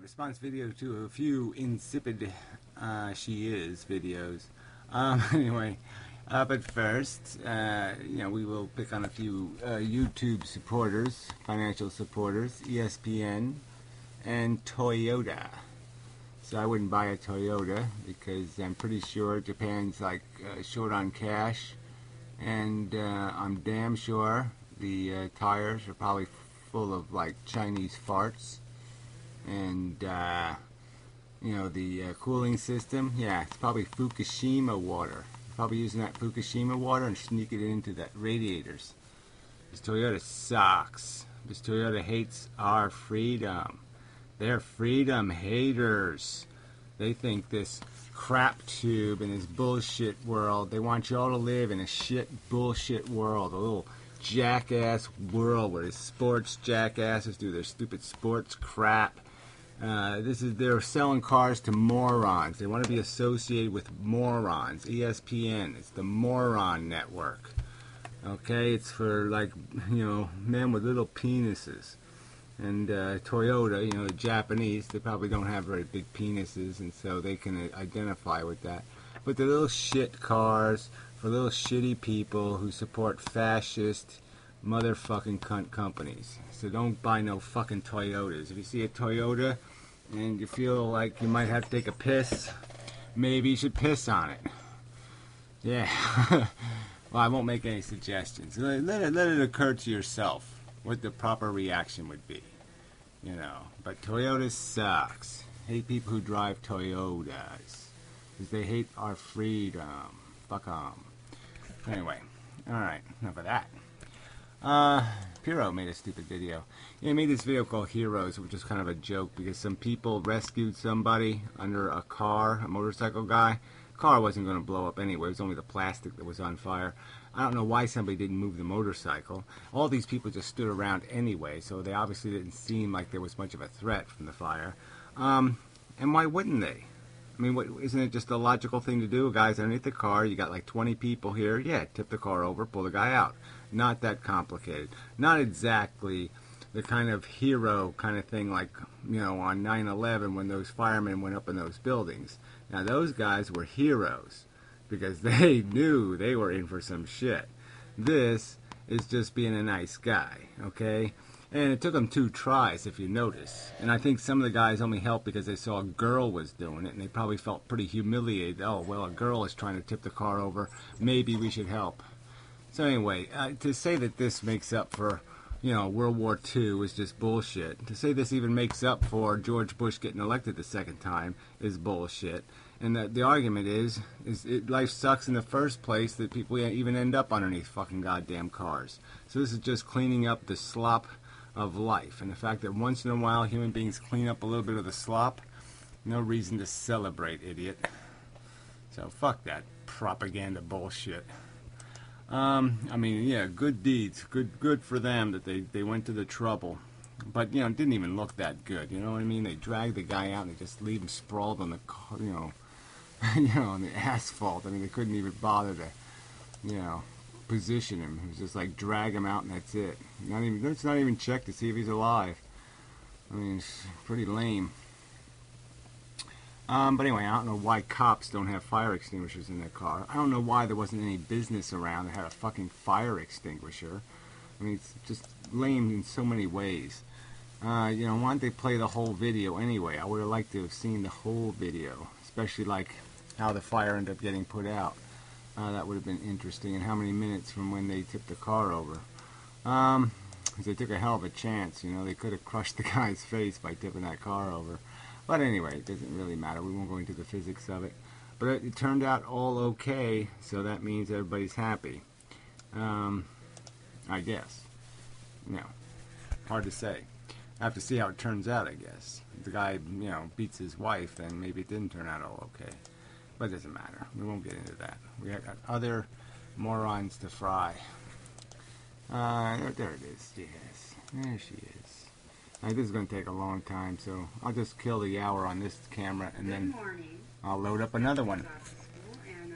response video to a few insipid She Is videos. Anyway, but first, we will pick on a few YouTube supporters, financial supporters, ESPN, and Toyota. So I wouldn't buy a Toyota because I'm pretty sure Japan's like short on cash, and I'm damn sure the tires are probably full of like Chinese farts, and the cooling system, yeah, it's probably Fukushima water. Probably using that Fukushima water and sneaking it into that radiators. This Toyota sucks. This Toyota hates our freedom. They're freedom haters. They think this crap tube in this bullshit world, they want you all to live in a shit bullshit world, a little jackass world where the sports jackasses do their stupid sports crap. They're selling cars to morons. They want to be associated with morons. ESPN, it's the moron network. Okay, it's for like, men with little penises. And Toyota, the Japanese, they probably don't have very big penises, and so they can identify with that. But the little shit cars for little shitty people who support fascist motherfucking cunt companies. So don't buy no fucking Toyotas. If you see a Toyota and you feel like you might have to take a piss, maybe you should piss on it. Yeah. Well, I won't make any suggestions. Let it occur to yourself what the proper reaction would be. But Toyota sucks. Hate people who drive Toyotas. Because they hate our freedom. Fuck 'em. Anyway, alright, enough of that. Piro made a stupid video. He made this video called Heroes, which is kind of a joke because some people rescued somebody under a car, a motorcycle guy. The car wasn't going to blow up anyway. It was only the plastic that was on fire. I don't know why somebody didn't move the motorcycle. All these people just stood around anyway, so they obviously didn't seem like there was much of a threat from the fire. And why wouldn't they? I mean, isn't it just a logical thing to do? A guy's underneath the car, you got like 20 people here, yeah, tip the car over, pull the guy out. Not that complicated. Not exactly the kind of hero kind of thing like, on 9/11 when those firemen went up in those buildings. Now, those guys were heroes because they knew they were in for some shit. This is just being a nice guy, okay? And it took them 2 tries, if you notice. And I think some of the guys only helped because they saw a girl was doing it, and they probably felt pretty humiliated. Oh, well, a girl is trying to tip the car over. Maybe we should help. So anyway, to say that this makes up for, World War II is just bullshit. To say this even makes up for George Bush getting elected the second time is bullshit. And the argument is life sucks in the first place that people even end up underneath fucking goddamn cars. So this is just cleaning up the slop of life. And the fact that once in a while human beings clean up a little bit of the slop, no reason to celebrate, idiot. So fuck that propaganda bullshit. Good deeds. Good for them that they went to the trouble. But, it didn't even look that good, you know what I mean? They dragged the guy out and they just leave him sprawled on the, on the asphalt. I mean, they couldn't even bother to, position him. It was just like drag him out and that's it. Let's not even check to see if he's alive. I mean, it's pretty lame. But anyway, I don't know why cops don't have fire extinguishers in their car. I don't know why there wasn't any business around that had a fucking fire extinguisher. I mean, it's just lame in so many ways. Why don't they play the whole video anyway? I would have liked to have seen the whole video, especially like how the fire ended up getting put out. That would have been interesting, and how many minutes from when they tipped the car over. Because they took a hell of a chance, they could have crushed the guy's face by tipping that car over. But anyway, it doesn't really matter. We won't go into the physics of it. But it turned out all okay, so that means everybody's happy. I guess. Hard to say. I have to see how it turns out, I guess. If the guy, beats his wife, then maybe it didn't turn out all okay. But it doesn't matter. We won't get into that. We got other morons to fry. There it is. Yes. There she is. This is going to take a long time, so I'll just kill the hour on this camera, and then I'll load up another one. And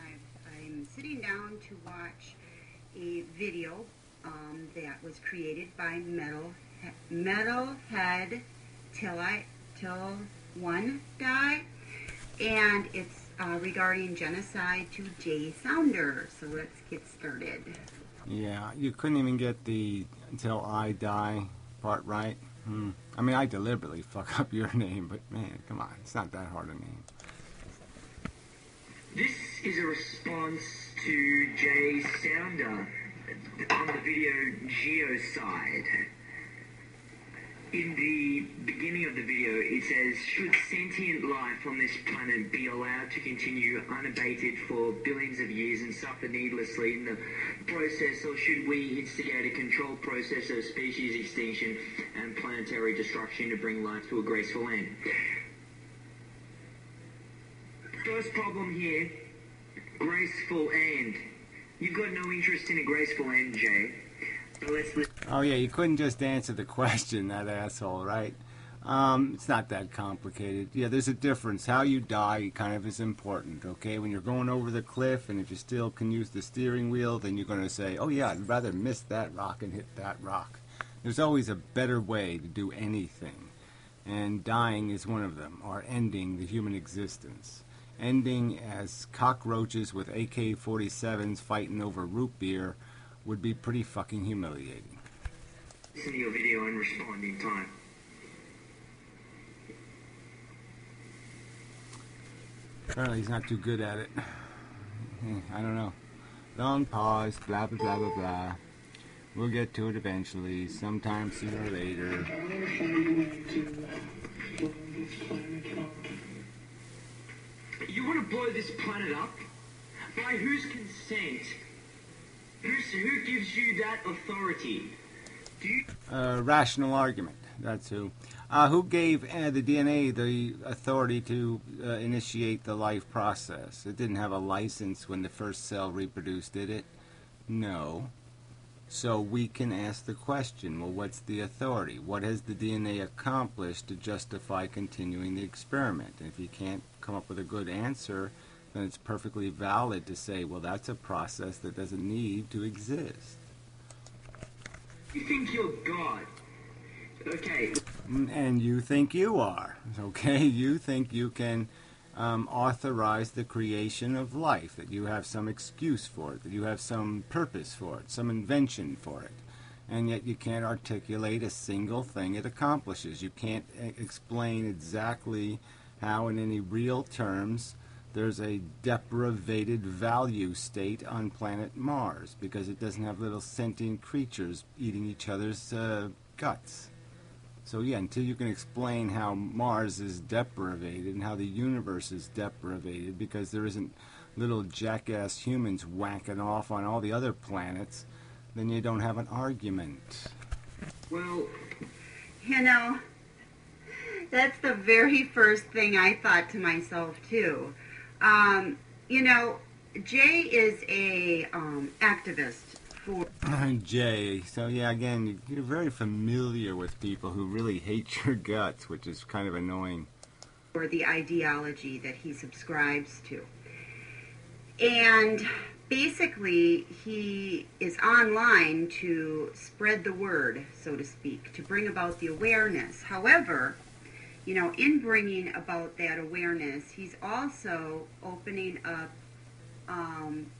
I'm sitting down to watch a video that was created by Metalhead die, and it's regarding genocide to Jay Sounder. So let's get started. Yeah, you couldn't even get the "until I die" part right. I mean, I deliberately fuck up your name, but man, come on, it's not that hard a name. This is a response to Jay Sounder on the video Geocide. In the beginning of the video, it says, should sentient life on this planet be allowed to continue unabated for billions of years and suffer needlessly in the process, or should we instigate a controlled process of species extinction and planetary destruction to bring life to a graceful end? First problem here, graceful end. You've got no interest in a graceful end, Jay. So let's listen. Oh yeah, you couldn't just answer the question, that asshole, right? It's not that complicated. Yeah, there's a difference. How you die kind of is important, okay? When you're going over the cliff and if you still can use the steering wheel, then you're going to say, oh yeah, I'd rather miss that rock and hit that rock. There's always a better way to do anything, and dying is one of them, or ending the human existence. Ending as cockroaches with AK-47s fighting over root beer would be pretty fucking humiliating. Listen to your video and respond in time. Apparently he's not too good at it. I don't know. Long pause, blah blah blah blah blah. We'll get to it eventually, sometime sooner or later. You want to blow this planet up? By whose consent? Who gives you that authority? Do you... Rational argument, that's who. Who gave the DNA the authority to initiate the life process? It didn't have a license when the first cell reproduced, did it? No. So we can ask the question, well, what's the authority? What has the DNA accomplished to justify continuing the experiment? And if you can't come up with a good answer, then it's perfectly valid to say, well, that's a process that doesn't need to exist. You think you're God? Okay. And you think you are, okay? You think you can authorize the creation of life, that you have some excuse for it, that you have some purpose for it, some invention for it. And yet you can't articulate a single thing it accomplishes. You can't explain exactly how, in any real terms, there's a deprivated value state on planet Mars, because it doesn't have little sentient creatures eating each other's guts. So yeah, until you can explain how Mars is deprivated and how the universe is deprivated, because there isn't little jackass humans whacking off on all the other planets, then you don't have an argument. Well, You know, that's the very first thing I thought to myself too. You know, Jay is a activist for Jay, so yeah, again, you're very familiar with people who really hate your guts, which is kind of annoying. the ideology that he subscribes to. And basically, he is online to spread the word, so to speak, to bring about the awareness. However, you know, in bringing about that awareness, he's also opening up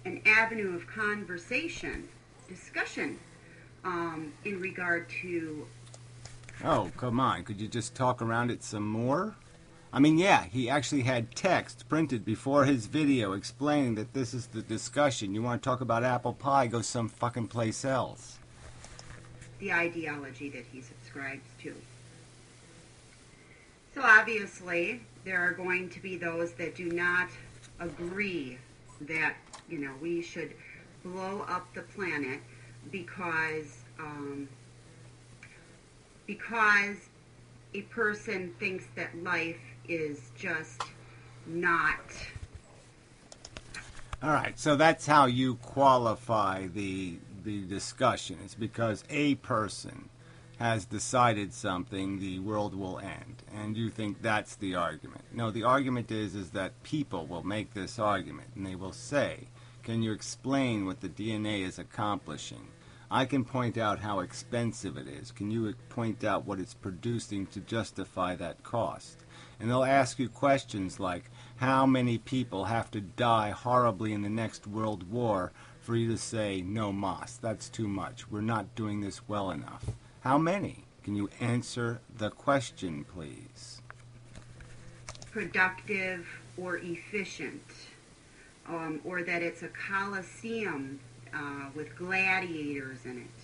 an avenue of conversation, discussion, in regard to... Oh, come on, could you just talk around it some more? I mean, yeah, he actually had text printed before his video explaining that this is the discussion. You want to talk about apple pie, go some fucking place else. the ideology that he subscribes to. So obviously, there are going to be those that do not agree that, you know, we should blow up the planet because a person thinks that life is just not... All right, so that's how you qualify the discussion. It's because a person has decided something, the world will end, and you think that's the argument. No, the argument is that people will make this argument, and they will say, can you explain what the DNA is accomplishing? I can point out how expensive it is. Can you point out what it's producing to justify that cost? And they'll ask you questions like, how many people have to die horribly in the next world war for you to say, no mas, that's too much. We're not doing this well enough. How many? Can you answer the question, please? Productive or efficient, or that it's a coliseum with gladiators in it.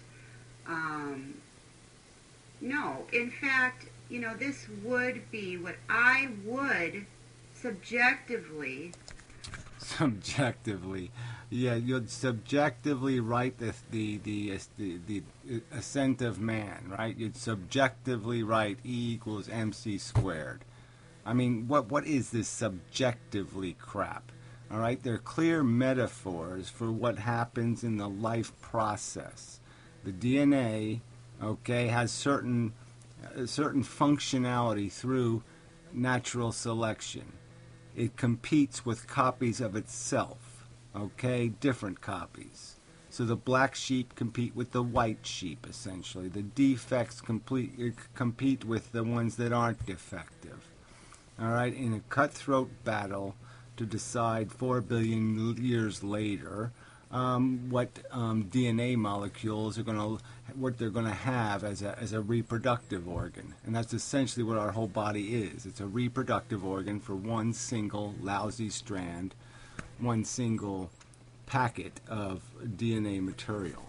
No, in fact, this would be what I would subjectively. Yeah, you'd subjectively write the ascent of man, right? You'd subjectively write E equals MC squared. I mean, what is this subjectively crap? All right, they're clear metaphors for what happens in the life process. The DNA, okay, has certain functionality through natural selection. It competes with copies of itself, okay, different copies. So the black sheep compete with the white sheep, essentially. The defects compete with the ones that aren't defective. All right, in a cutthroat battle to decide 4 billion years later what DNA molecules what they're going to have as a reproductive organ. And that's essentially what our whole body is. It's a reproductive organ for one single lousy strand, one single packet of DNA material.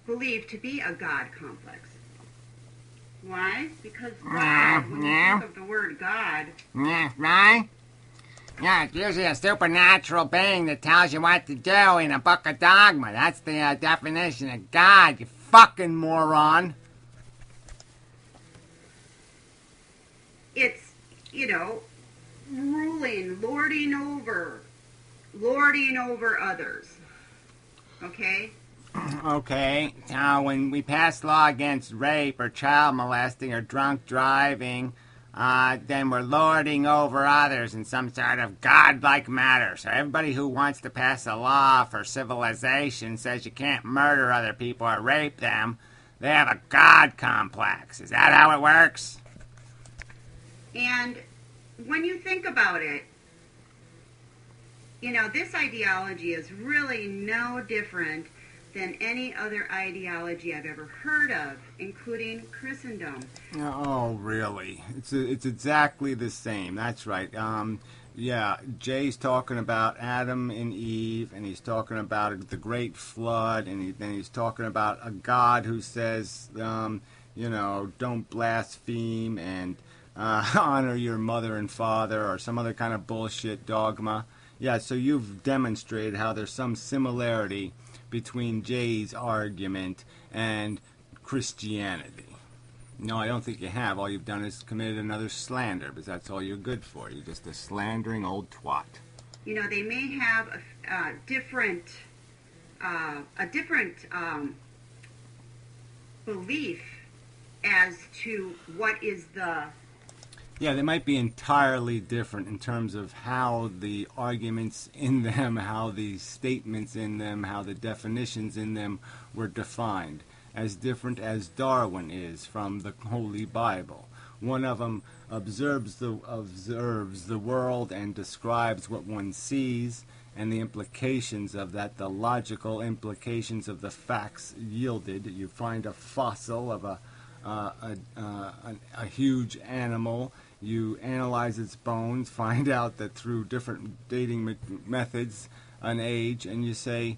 Believed to be a God complex. Why? Because God, when you think of the word God. Yeah, right? Yeah, it's usually a supernatural being that tells you what to do in a book of dogma. That's the definition of God, you fucking moron. It's, ruling, lording over others. Okay? Okay, so when we pass law against rape or child molesting or drunk driving, then we're lording over others in some sort of godlike manner. So everybody who wants to pass a law for civilization says you can't murder other people or rape them. They have a God complex. Is that how it works? And when you think about it, this ideology is really no different than any other ideology I've ever heard of, including Christendom. Oh, really? It's exactly the same. That's right. Yeah, Jay's talking about Adam and Eve, and he's talking about the Great Flood, and then he's talking about a God who says, don't blaspheme and honor your mother and father, or some other kind of bullshit dogma. Yeah, so you've demonstrated how there's some similarity between Jay's argument and Christianity. No, I don't think you have. All you've done is committed another slander, because that's all you're good for. You're just a slandering old twat. They may have a different belief as to what is the. Yeah, they might be entirely different in terms of how the arguments in them, how the statements in them, how the definitions in them were defined. As different as Darwin is from the Holy Bible. One of them observes the world and describes what one sees, and the implications of that, the logical implications of the facts yielded. You find a fossil of a huge animal. You analyze its bones, find out that through different dating methods, an age, and you say,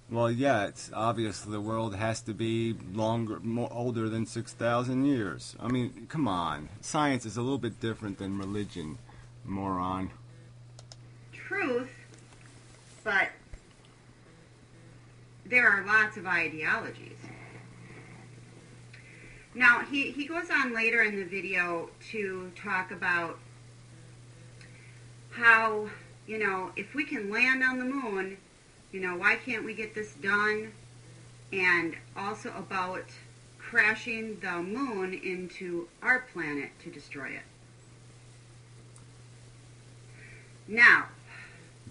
well, yeah, it's obvious the world has to be older than 6,000 years. I mean, come on. Science is a little bit different than religion, moron. Truth, but there are lots of ideologies. Now, he goes on later in the video to talk about how, if we can land on the moon, why can't we get this done? And also about crashing the moon into our planet to destroy it. Now,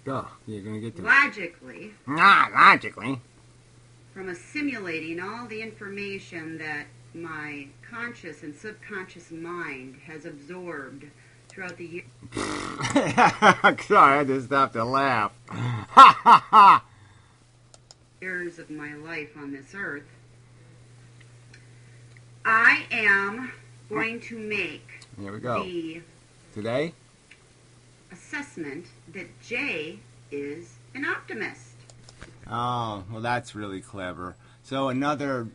Oh, you're going to get to logically, Logically. from assimilating all the information that my conscious and subconscious mind has absorbed throughout the years Sorry, I just have to laugh. Ha ha ha! of my life on this earth, I am going to make Here we go. the Today? assessment that Jay is an optimist. Oh, well, that's really clever. So another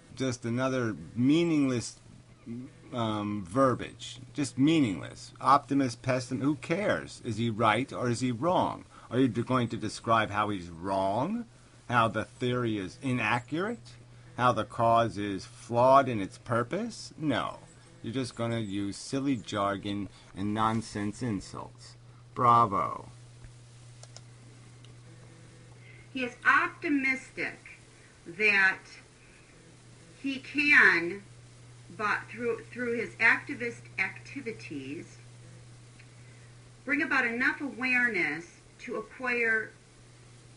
meaningless verbiage. Just meaningless. Optimist, pessimist, who cares? Is he right or is he wrong? Are you going to describe how he's wrong? How the theory is inaccurate? How the cause is flawed in its purpose? No. You're just going to use silly jargon and nonsense insults. Bravo. He is optimistic that he can, but through his activist activities, bring about enough awareness to acquire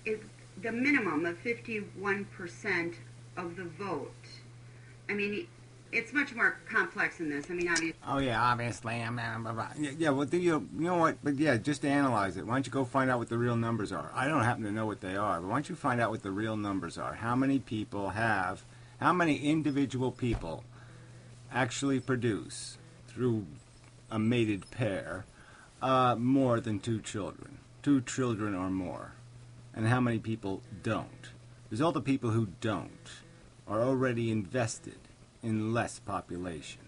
the minimum of 51% of the vote. I mean, it's much more complex than this. I mean, obviously. Oh, yeah, obviously. Yeah, well, you know what? But yeah, just to analyze it. Why don't you go find out what the real numbers are? I don't happen to know what they are, but why don't you find out what the real numbers are? How many individual people actually produce, through a mated pair, more than 2 children? 2 children or more. And how many people don't? Because all the people who don't are already invested in less population.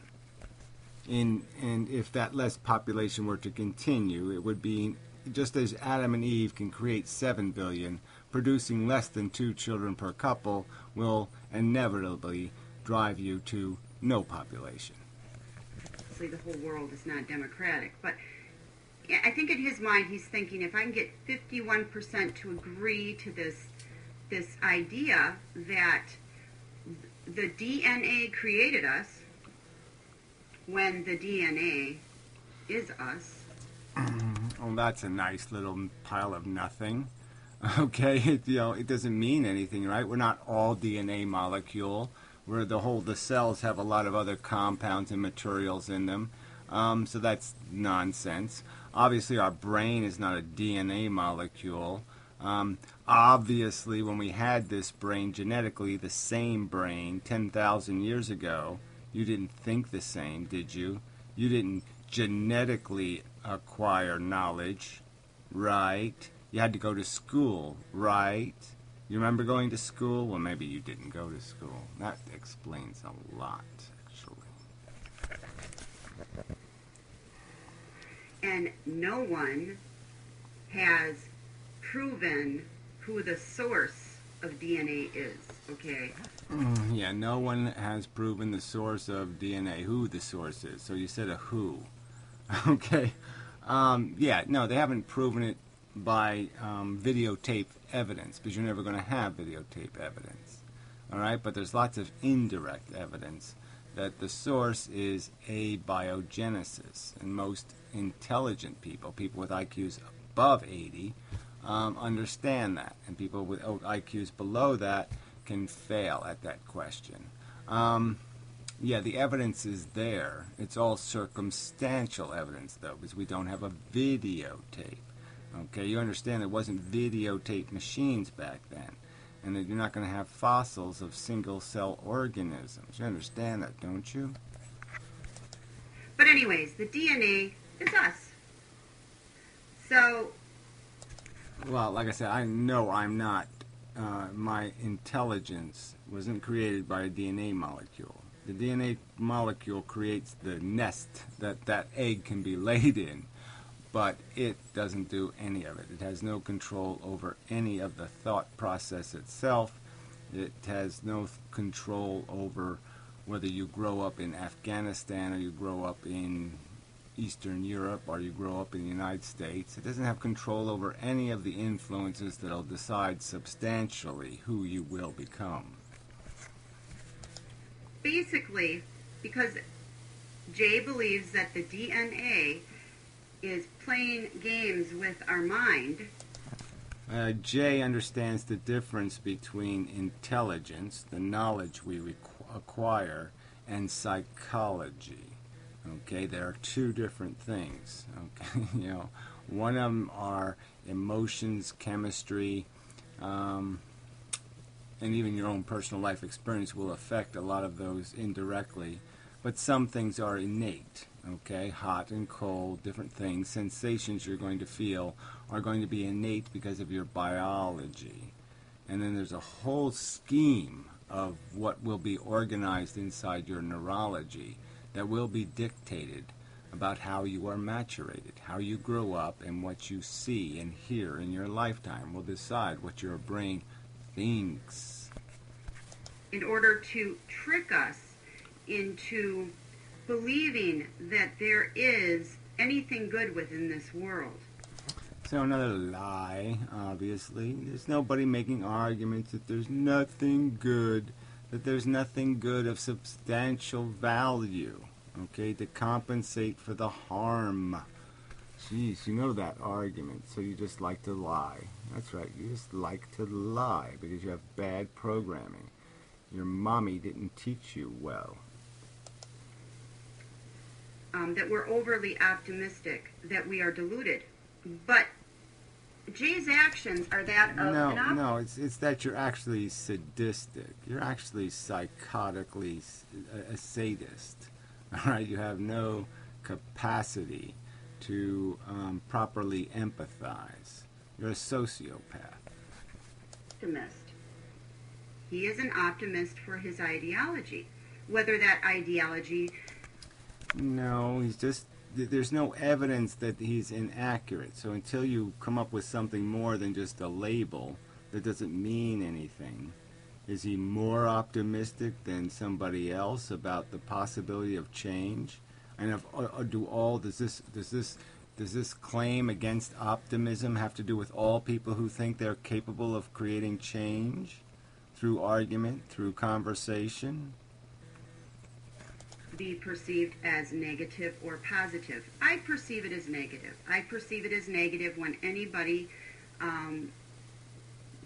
And if that less population were to continue, it would be just as Adam and Eve can create 7 billion, producing less than 2 children per couple will inevitably drive you to no population. The whole world is not democratic, but I think in his mind he's thinking, if I can get 51% to agree to this idea that the DNA created us, when the DNA is us. Oh, that's a nice little pile of nothing. Okay, it doesn't mean anything, right? We're not all DNA molecule. The cells have a lot of other compounds and materials in them. So that's nonsense. Obviously, our brain is not a DNA molecule. Obviously, when we had this brain genetically, the same brain 10,000 years ago, you didn't think the same, did you? You didn't genetically acquire knowledge, right? You had to go to school, right? You remember going to school? Well, maybe you didn't go to school. That explains a lot, actually. And no one has proven who the source of DNA is, okay? Yeah, no one has proven the source of DNA, who the source is. So you said a who. Okay. Yeah, no, they haven't proven it by videotape evidence, because you're never going to have videotape evidence. All right, but there's lots of indirect evidence that the source is abiogenesis, and most intelligent people with IQs above 80, understand that, and people with IQs below that can fail at that question. Yeah, the evidence is there. It's all circumstantial evidence, though, because we don't have a videotape. Okay, you understand there wasn't videotape machines back then, and that you're not going to have fossils of single-cell organisms. You understand that, don't you? But anyways, the DNA is us. So... Well, like I said, I know I'm not. My intelligence wasn't created by a DNA molecule. The DNA molecule creates the nest that egg can be laid in, but it doesn't do any of it. It has no control over any of the thought process itself. It has no control over whether you grow up in Afghanistan or you grow up in Eastern Europe or you grow up in the United States. It doesn't have control over any of the influences that'll decide substantially who you will become. basically, because Jay believes that the DNA is playing games with our mind, Jay understands the difference between intelligence, the knowledge we acquire, and psychology. Okay, there are two different things. Okay, one of them are emotions, chemistry, and even your own personal life experience will affect a lot of those indirectly. But some things are innate. Okay, hot and cold, different things, sensations you're going to feel are going to be innate because of your biology. And then there's a whole scheme of what will be organized inside your neurology that will be dictated about how you are maturated, how you grow up, and what you see and hear in your lifetime will decide what your brain thinks. In order to trick us into believing that there is anything good within this world. So another lie, obviously. There's nobody making arguments that there's nothing good, that there's nothing good of substantial value, okay, to compensate for the harm. Jeez, you know that argument, so you just like to lie. That's right, you just like to lie because you have bad programming. Your mommy didn't teach you well. That we're overly optimistic, that we are deluded. But Jay's actions are that of No, it's that you're actually sadistic. You're actually psychotically a sadist. All right, you have no capacity to properly empathize. You're a sociopath. Optimist. He is an optimist for his ideology. Whether that ideology... No, he's just... There's no evidence that he's inaccurate. So until you come up with something more than just a label that doesn't mean anything, is he more optimistic than somebody else about the possibility of change? And does this claim against optimism have to do with all people who think they're capable of creating change through argument, through conversation? Be perceived as negative or positive. I perceive it as negative. I perceive it as negative when anybody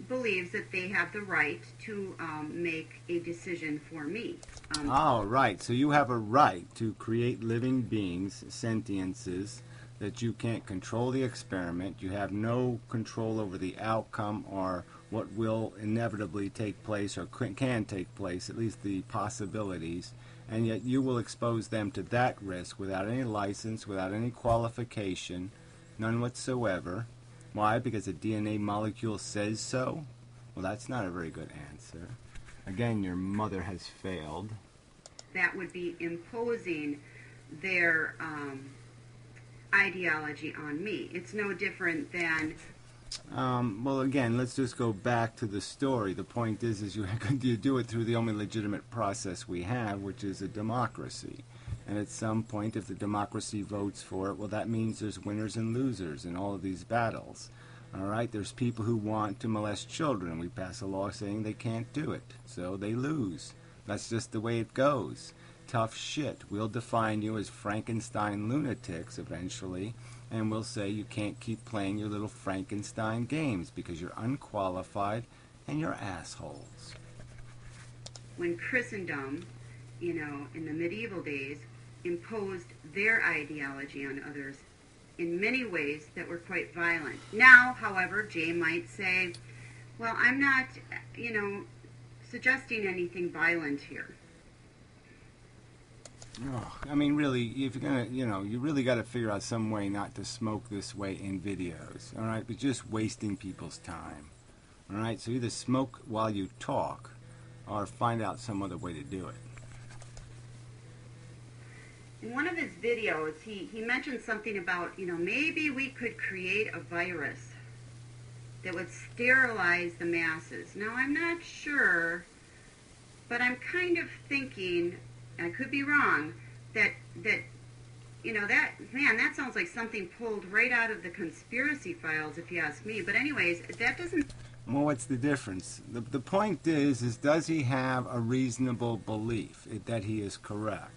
believes that they have the right to make a decision for me. Right. So you have a right to create living beings, sentiences, that you can't control the experiment. You have no control over the outcome or what will inevitably take place or can take place, at least the possibilities. And yet you will expose them to that risk without any license, without any qualification, none whatsoever. Why? Because a DNA molecule says so? Well, that's not a very good answer. Again, your mother has failed. That would be imposing their ideology on me. It's no different than... Well, again, let's just go back to the story. The point is you do it through the only legitimate process we have, which is a democracy. And at some point, if the democracy votes for it, well, that means there's winners and losers in all of these battles. All right, there's people who want to molest children. We pass a law saying they can't do it, so they lose. That's just the way it goes. Tough shit. We'll define you as Frankenstein lunatics eventually, and we'll say you can't keep playing your little Frankenstein games because you're unqualified and you're assholes. When Christendom, in the medieval days, imposed their ideology on others in many ways that were quite violent. Now, however, Jay might say, well, I'm not, suggesting anything violent here. Oh, I mean, really, if you're gonna, you really got to figure out some way not to smoke this way in videos, all right? But just wasting people's time, all right? So either smoke while you talk, or find out some other way to do it. In one of his videos, he mentioned something about, maybe we could create a virus that would sterilize the masses. Now, I'm not sure, but I'm kind of thinking, I could be wrong, that sounds like something pulled right out of the conspiracy files, if you ask me. But anyways, that doesn't... Well, what's the difference? The point is does he have a reasonable belief that he is correct?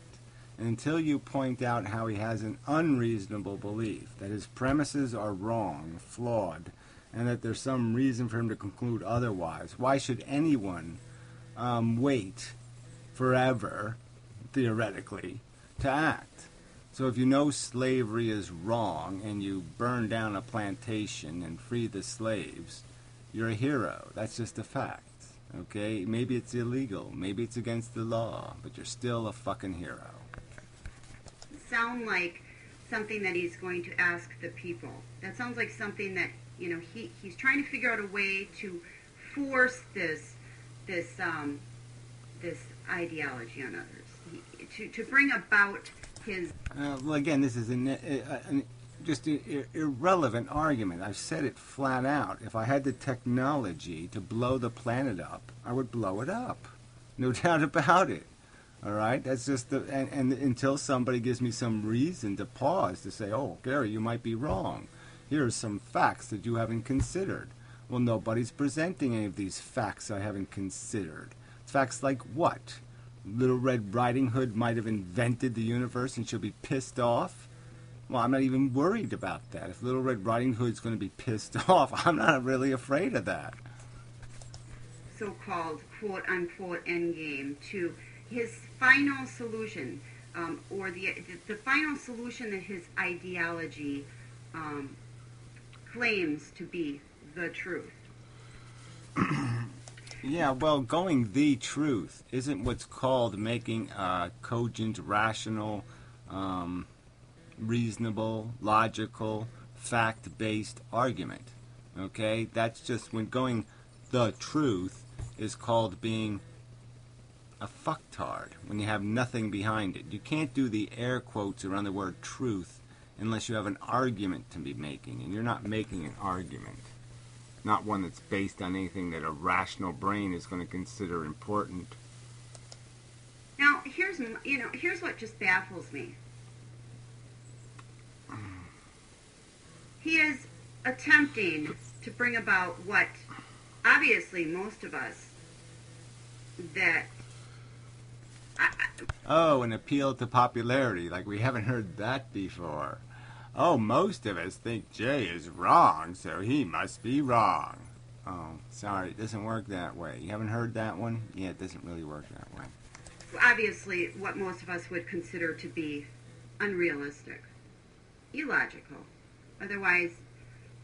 And until you point out how he has an unreasonable belief, that his premises are wrong, flawed, and that there's some reason for him to conclude otherwise. Why should anyone wait forever, theoretically, to act? So if you know slavery is wrong and you burn down a plantation and free the slaves, you're a hero. That's just a fact. Okay? Maybe it's illegal. Maybe it's against the law. But you're still a fucking hero. Sound like something that he's going to ask the people. That sounds like something that, you know, he's trying to figure out a way to force this ideology on others. To bring about his... well, again, this is just an irrelevant argument. I've said it flat out. If I had the technology to blow the planet up, I would blow it up. No doubt about it. All right? That's just and until somebody gives me some reason to pause to say, oh, Gary, you might be wrong. Here are some facts that you haven't considered. Well, nobody's presenting any of these facts I haven't considered. Facts like what? Little Red Riding Hood might have invented the universe and she'll be pissed off? Well, I'm not even worried about that. If Little Red Riding Hood's going to be pissed off, I'm not really afraid of that. So-called quote-unquote endgame to his final solution, or the final solution that his ideology claims to be the truth. Yeah, well, going the truth isn't what's called making a cogent, rational, reasonable, logical, fact-based argument. Okay? That's just when going the truth is called being a fucktard, when you have nothing behind it. You can't do the air quotes around the word truth unless you have an argument to be making, and you're not making an argument. Not one that's based on anything that a rational brain is going to consider important. Now, here's what just baffles me. He is attempting to bring about what, obviously, most of us that... Oh, an appeal to popularity, like we haven't heard that before. Oh, most of us think Jay is wrong, so he must be wrong. Oh, sorry, it doesn't work that way. You haven't heard that one? Yeah, it doesn't really work that way. Obviously, what most of us would consider to be unrealistic, illogical. Otherwise,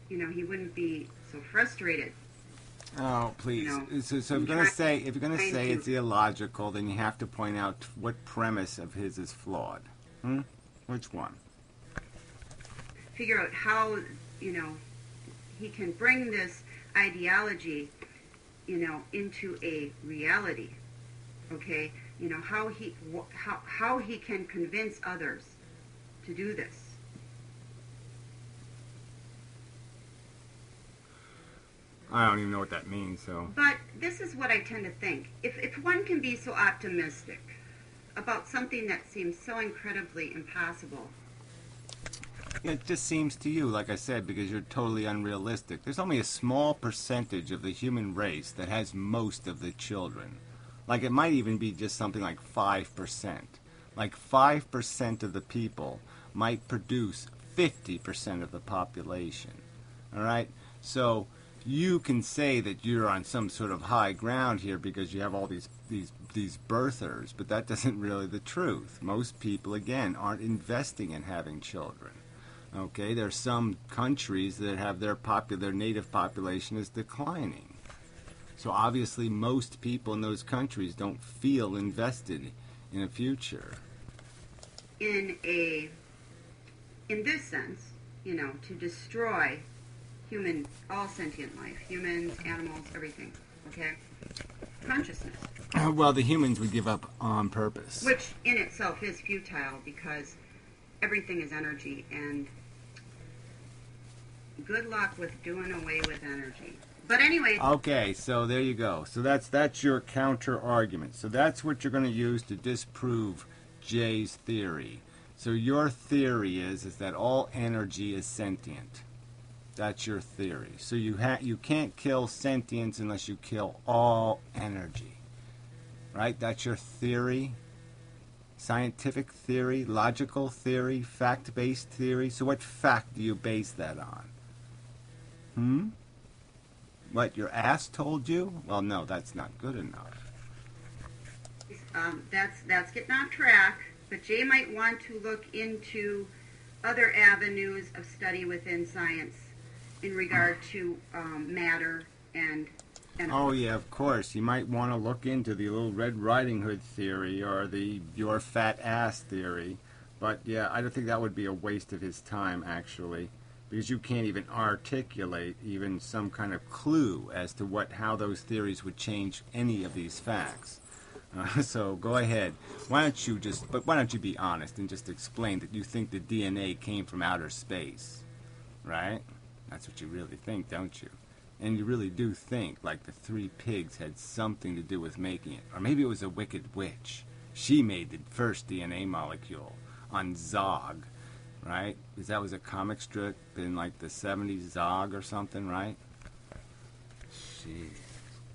he wouldn't be so frustrated. Oh, please. So if you're going to say it's illogical, then you have to point out what premise of his is flawed. Which one? Figure out how, he can bring this ideology, into a reality. Okay? How he can convince others to do this. I don't even know what that means, so... But this is what I tend to think. If one can be so optimistic about something that seems so incredibly impossible... It just seems to you, like I said, because you're totally unrealistic. There's only a small percentage of the human race that has most of the children. Like, it might even be just something like 5%. Like, 5% of the people might produce 50% of the population. All right? So... you can say that you're on some sort of high ground here because you have all these birthers, but that isn't really the truth. Most people, again, aren't investing in having children. Okay, there are some countries that have their native population is declining. So obviously most people in those countries don't feel invested in a future. In this sense, to destroy all sentient life, humans, animals, everything, okay? Consciousness. Well, the humans would give up on purpose. Which in itself is futile because everything is energy, and good luck with doing away with energy. But anyway... Okay, so there you go. So that's your counter argument. So that's what you're going to use to disprove Jay's theory. So your theory is that all energy is sentient. That's your theory. So you can't kill sentience unless you kill all energy. Right? That's your theory. Scientific theory, logical theory, fact-based theory. So what fact do you base that on? What, your ass told you? Well, no, that's not good enough. That's getting off track, but Jay might want to look into other avenues of study within science in regard to matter and Oh, yeah, of course. You might want to look into the little Red Riding Hood theory or the your fat ass theory. But, yeah, I don't think that would be a waste of his time, actually, because you can't even articulate even some kind of clue as to how those theories would change any of these facts. So go ahead. Why don't you be honest and just explain that you think the DNA came from outer space, right? That's what you really think, don't you? And you really do think like the 3 pigs had something to do with making it. Or maybe it was a wicked witch. She made the first DNA molecule on Zog, right? Because that was a comic strip in like the 70s, Zog or something, right? Jesus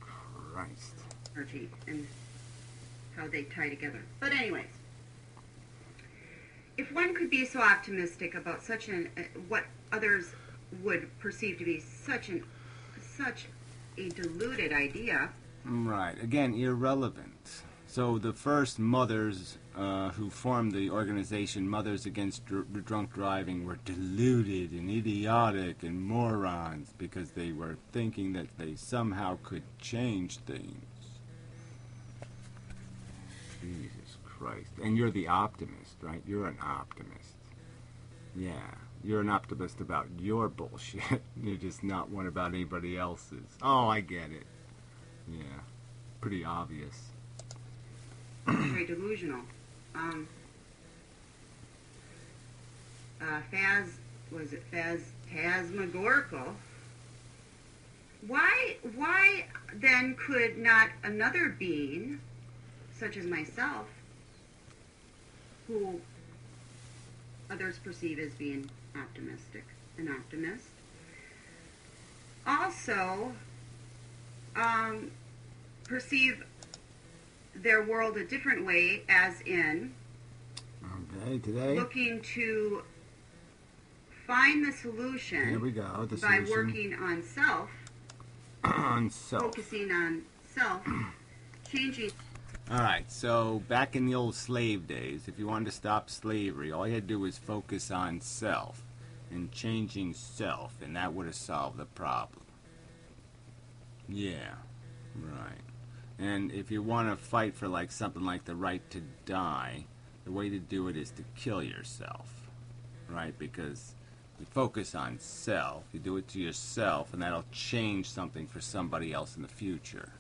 Christ. and how they tie together. But anyways, if one could be so optimistic about such what others would perceive to be such a deluded idea. Right. Again, irrelevant. So the first mothers who formed the organization Mothers Against Drunk Driving were deluded and idiotic and morons because they were thinking that they somehow could change things. Jesus Christ. And you're the optimist, right? You're an optimist. Yeah. You're an optimist about your bullshit. You're just not one about anybody else's. Oh, I get it. Yeah. Pretty obvious. Very delusional. Phasmagorical. Why then could not another being, such as myself, who others perceive as being an optimist, also perceive their world a different way, as in looking to find the solution. Here we go, the by solution. working on self, focusing on self, changing. Alright, so back in the old slave days, if you wanted to stop slavery, all you had to do was focus on self and changing self, and that would have solved the problem. Yeah, right. And if you want to fight for like something like the right to die, the way to do it is to kill yourself, right? Because you focus on self, you do it to yourself, and that'll change something for somebody else in the future.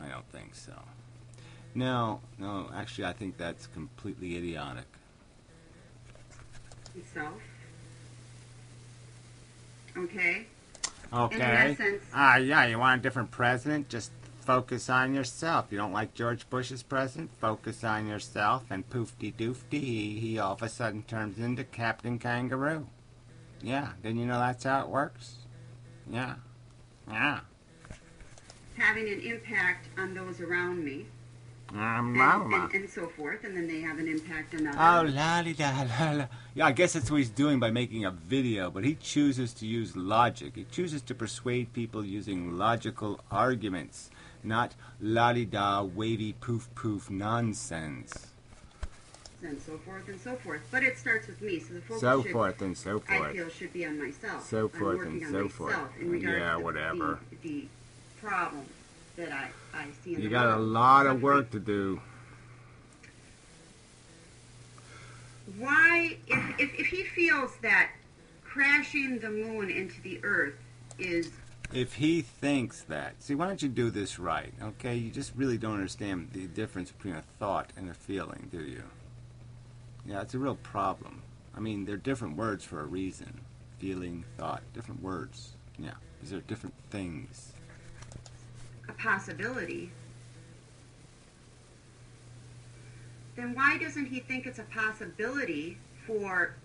I don't think so. No, actually I think that's completely idiotic. Self. Okay. Okay. In essence. Yeah, you want a different president? Just focus on yourself. You don't like George Bush's president? Focus on yourself, and poofty-doofty, he all of a sudden turns into Captain Kangaroo. Yeah, didn't you know that's how it works? Yeah. Having an impact on those around me. And so forth, and then they have an impact on others. Oh, la-di-da-la-la. Yeah, I guess that's what he's doing by making a video, but he chooses to use logic. He chooses to persuade people using logical arguments, not la-di-da, wavy poof-poof nonsense. And so forth and so forth. But it starts with me, so the focus so forth and so forth. I feel should be on myself. So forth and so myself forth. In regards Yeah, to whatever. The problem that I see in the You got a world. lot of work to do. Why, if he feels that crashing the moon into the earth is... If he thinks that... See, why don't you do this right, okay? You just really don't understand the difference between a thought and a feeling, do you? Yeah, it's a real problem. I mean, they're different words for a reason. Feeling, thought, different words. Yeah, these are different things. A possibility, then why doesn't he think it's a possibility for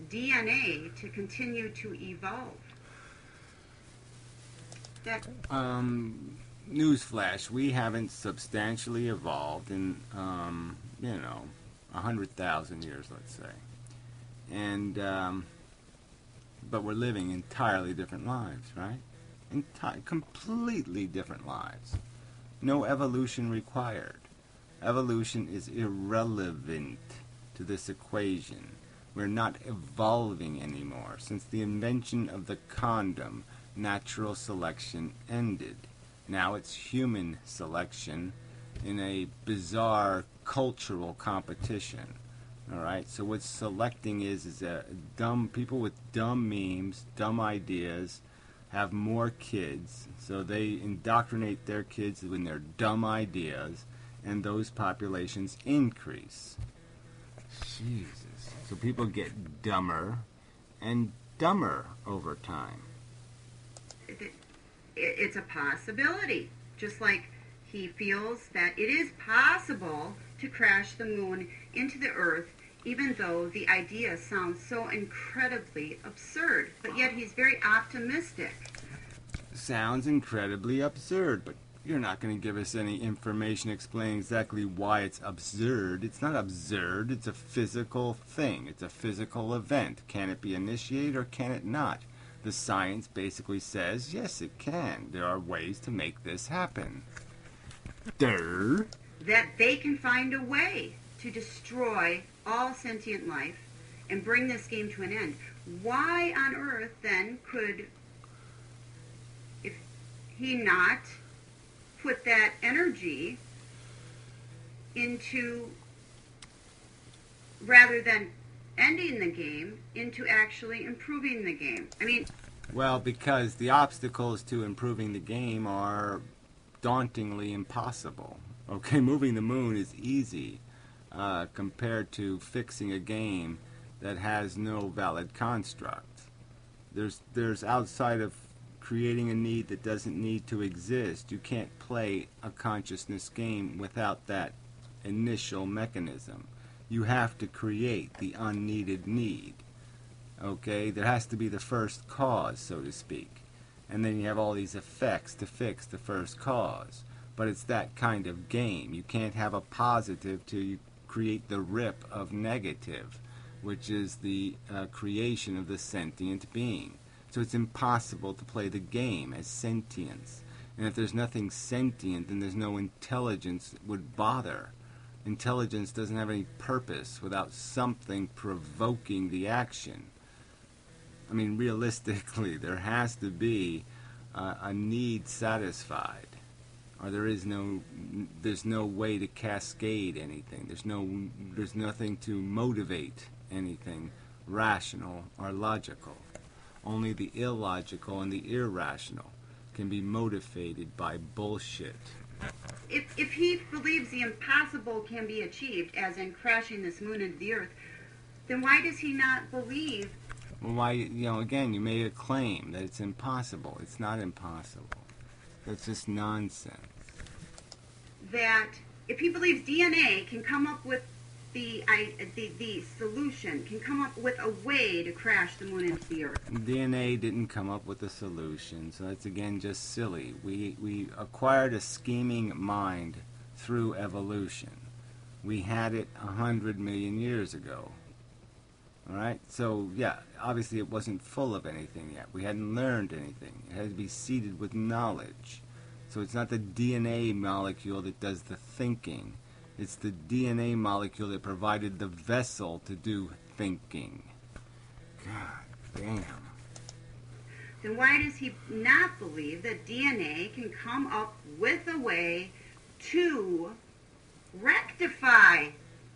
DNA to continue to evolve? That Newsflash, we haven't substantially evolved in, 100,000 years, let's say. And, but we're living entirely different lives, right? Completely different lives. No evolution required. Evolution is irrelevant to this equation. We're not evolving anymore. Since the invention of the condom, natural selection ended. Now it's human selection in a bizarre cultural competition. Alright, so what selecting is dumb people with dumb memes, dumb ideas, have more kids, so they indoctrinate their kids with their dumb ideas, and those populations increase. Jesus. So people get dumber and dumber over time. It's a possibility. Just like he feels that it is possible to crash the moon into the Earth, even though the idea sounds so incredibly absurd. But yet he's very optimistic. Sounds incredibly absurd, but you're not going to give us any information explaining exactly why it's absurd. It's not absurd. It's a physical thing. It's a physical event. Can it be initiated or can it not? The science basically says, yes, it can. There are ways to make this happen. Durr. That they can find a way to destroy all sentient life and bring this game to an end. Why on earth, then, could if he not put that energy into, rather than ending the game, into actually improving the game? I mean... Well, because the obstacles to improving the game are dauntingly impossible. Okay, moving the moon is easy compared to fixing a game that has no valid construct. There's outside of creating a need that doesn't need to exist. You can't play a consciousness game without that initial mechanism. You have to create the unneeded need. Okay, there has to be the first cause, so to speak. And then you have all these effects to fix the first cause. But it's that kind of game. You can't have a positive till you create the rip of negative, which is the creation of the sentient being. So it's impossible to play the game as sentience. And if there's nothing sentient, then there's no intelligence that would bother. Intelligence doesn't have any purpose without something provoking the action. I mean, realistically, there has to be a need satisfied, or there's no way to cascade anything. There's nothing to motivate anything rational or logical. Only the illogical and the irrational can be motivated by bullshit. If he believes the impossible can be achieved, as in crashing this moon into the Earth, then why does he not believe? Well, why, again, you made a claim that it's impossible. It's not impossible. That's just nonsense. That if he believes DNA can come up with the solution, can come up with a way to crash the moon into the Earth. DNA didn't come up with a solution, so that's again just silly. We acquired a scheming mind through evolution. We had it 100 million years ago. Alright, so yeah, obviously it wasn't full of anything yet. We hadn't learned anything. It had to be seeded with knowledge. So it's not the DNA molecule that does the thinking. It's the DNA molecule that provided the vessel to do thinking. God damn. Then why does he not believe that DNA can come up with a way to rectify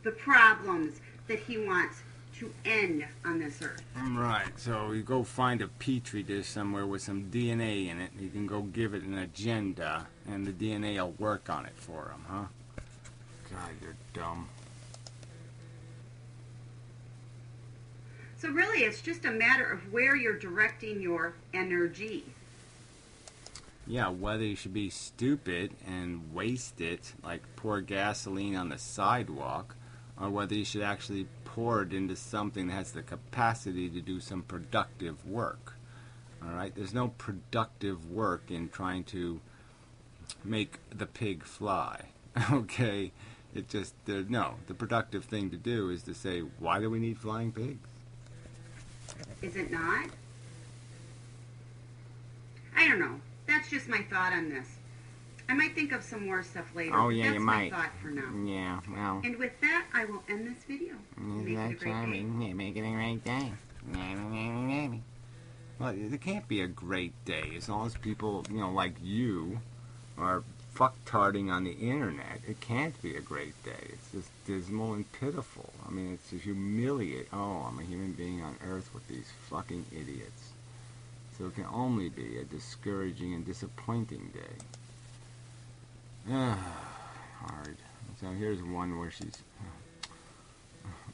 the problems that he wants to end on this earth? Right, so you go find a petri dish somewhere with some DNA in it, and you can go give it an agenda, and the DNA will work on it for him, huh? God, you're dumb. So really, it's just a matter of where you're directing your energy. Yeah, whether you should be stupid and waste it, like pour gasoline on the sidewalk, or whether you should actually pour it into something that has the capacity to do some productive work. Alright, there's no productive work in trying to make the pig fly. Okay, it just, no, the productive thing to do is to say, why do we need flying pigs? Is it not? I I don't know. That's just my thought on this. I might think of some more stuff later. Oh, but yeah, that's you my might. thought for now. Yeah, well. And with that, I will end this video. Isn't Make it a that great day. charming? Yeah, make it a great day. Well, it can't be a great day as long as people, like you, are fucktarding on the internet. It can't be a great day. It's just dismal and pitiful. I mean, it's just humiliating. Oh, I'm a human being on earth with these fucking idiots. So it can only be a discouraging and disappointing day. Hard. So here's one where she's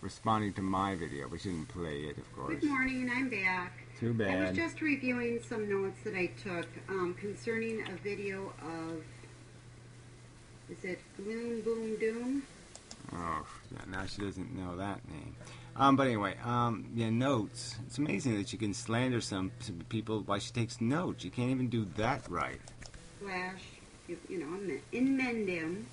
responding to my video, but she didn't play it, of course. Good morning, I'm back. Too I bad. was just reviewing some notes that I took concerning a video of, is it Gloom Boom Doom? Oh, yeah, now she doesn't know that name. But anyway, yeah, notes. It's amazing that you can slander some people while she takes notes. You can't even do that right. Slash, Inmendum.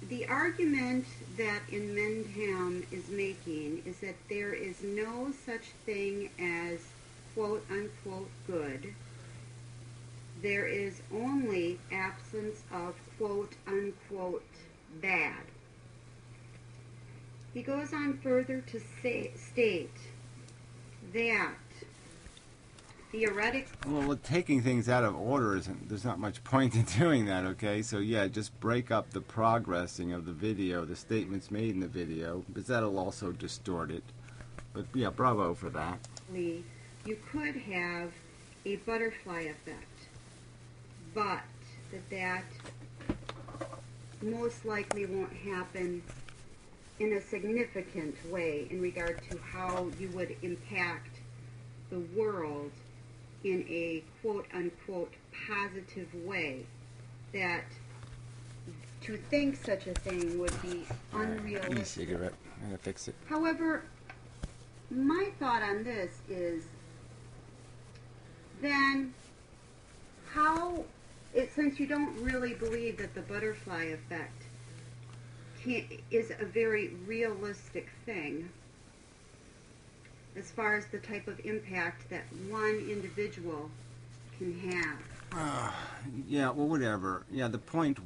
The argument that Inmendham is making is that there is no such thing as quote-unquote good. There is only absence of quote-unquote bad. He goes on further to state that theoretic. Well, taking things out of order there's not much point in doing that, okay? So yeah, just break up the progressing of the video, the statements made in the video, because that'll also distort it. But yeah, bravo for that. You could have a butterfly effect, but that most likely won't happen in a significant way in regard to how you would impact the world in a quote-unquote positive way, that to think such a thing would be unrealistic. E-cigarette. I'm going to fix it. However, my thought on this is, then how, since you don't really believe that the butterfly effect is a very realistic thing, as far as the type of impact that one individual can have. Yeah, well, whatever. Yeah, the point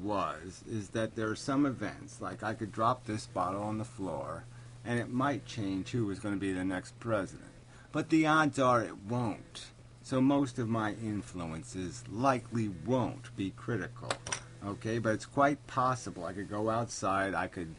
is that there are some events, like I could drop this bottle on the floor, and it might change who is going to be the next president. But the odds are it won't. So most of my influences likely won't be critical. Okay, but it's quite possible. I could go outside, I could,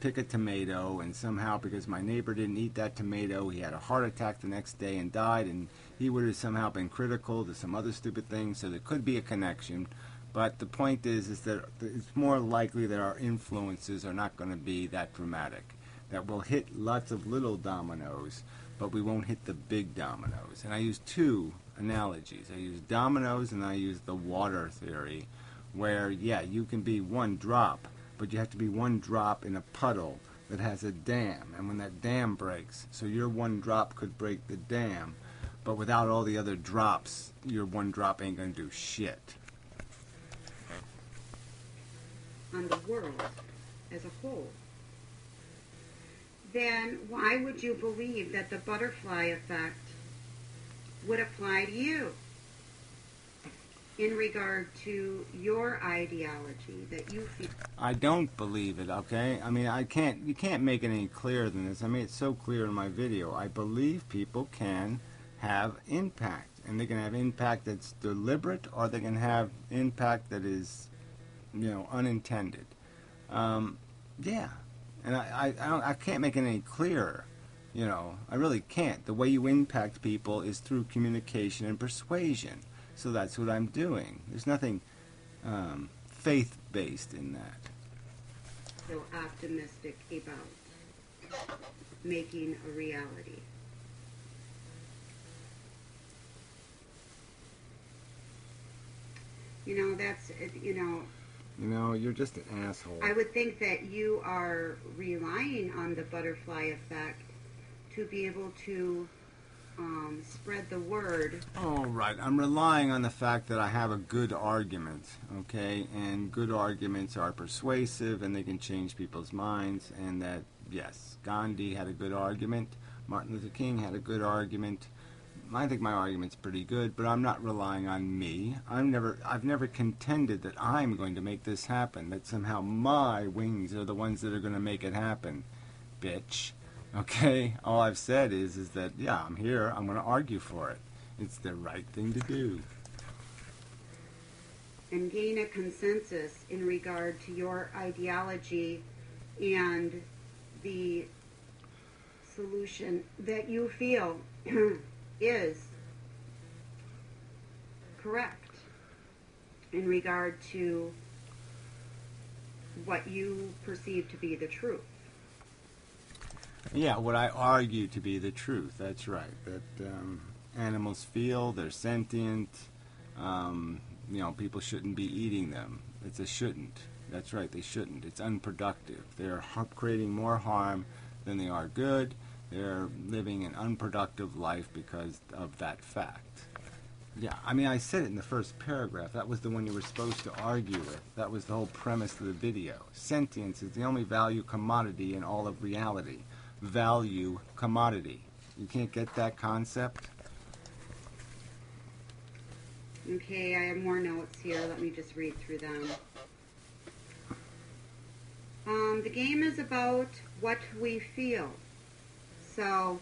pick a tomato, and somehow, because my neighbor didn't eat that tomato, he had a heart attack the next day and died, and he would have somehow been critical to some other stupid thing, so there could be a connection. But the point is that it's more likely that our influences are not going to be that dramatic, that we'll hit lots of little dominoes, but we won't hit the big dominoes. And I use two analogies. I use dominoes and I use the water theory, where, yeah, you can be one drop, but you have to be one drop in a puddle that has a dam. And when that dam breaks, so your one drop could break the dam, but without all the other drops, your one drop ain't going to do shit. On the world as a whole, then why would you believe that the butterfly effect would apply to you in regard to your ideology that you feel? I don't believe it, okay? I mean, you can't make it any clearer than this. I made it so clear in my video. I believe people can have impact, and they can have impact that's deliberate, or they can have impact that is, unintended. Yeah, and I can't make it any clearer. I really can't. The way you impact people is through communication and persuasion. So that's what I'm doing. There's nothing faith-based in that. So optimistic about making a reality. That's, you're just an asshole. I would think that you are relying on the butterfly effect to be able to spread the word. Oh, right. I'm relying on the fact that I have a good argument, okay? And good arguments are persuasive, and they can change people's minds, and that, yes, Gandhi had a good argument, Martin Luther King had a good argument, I think my argument's pretty good, but I'm not relying on me. I've never contended that I'm going to make this happen, that somehow my wings are the ones that are going to make it happen, bitch. Okay? All I've said is that, yeah, I'm here, I'm going to argue for it. It's the right thing to do. And gain a consensus in regard to your ideology and the solution that you feel is correct in regard to what you perceive to be the truth. Yeah, what I argue to be the truth, that's right. That animals feel, they're sentient, people shouldn't be eating them. It's a shouldn't. That's right, they shouldn't. It's unproductive. They're creating more harm than they are good. They're living an unproductive life because of that fact. Yeah, I mean, I said it in the first paragraph. That was the one you were supposed to argue with. That was the whole premise of the video. Sentience is the only value commodity in all of reality. Value commodity. You can't get that concept? Okay, I have more notes here. Let me just read through them. The game is about what we feel. So,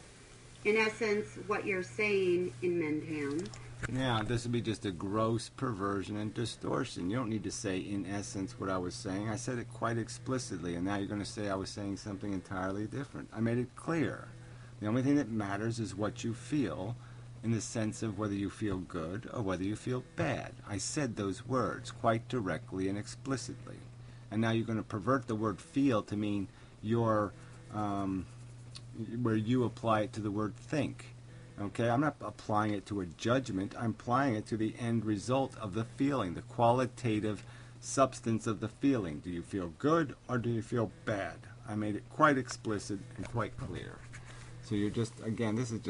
in essence, what you're saying in Mentown. Yeah, this would be just a gross perversion and distortion. You don't need to say, in essence, what I was saying. I said it quite explicitly, and now you're going to say I was saying something entirely different. I made it clear. The only thing that matters is what you feel, in the sense of whether you feel good or whether you feel bad. I said those words quite directly and explicitly. And now you're going to pervert the word feel to mean your, where you apply it to the word think. Okay, I'm not applying it to a judgment. I'm applying it to the end result of the feeling, the qualitative substance of the feeling. Do you feel good or do you feel bad? I made it quite explicit and quite clear. So you're just, again, this is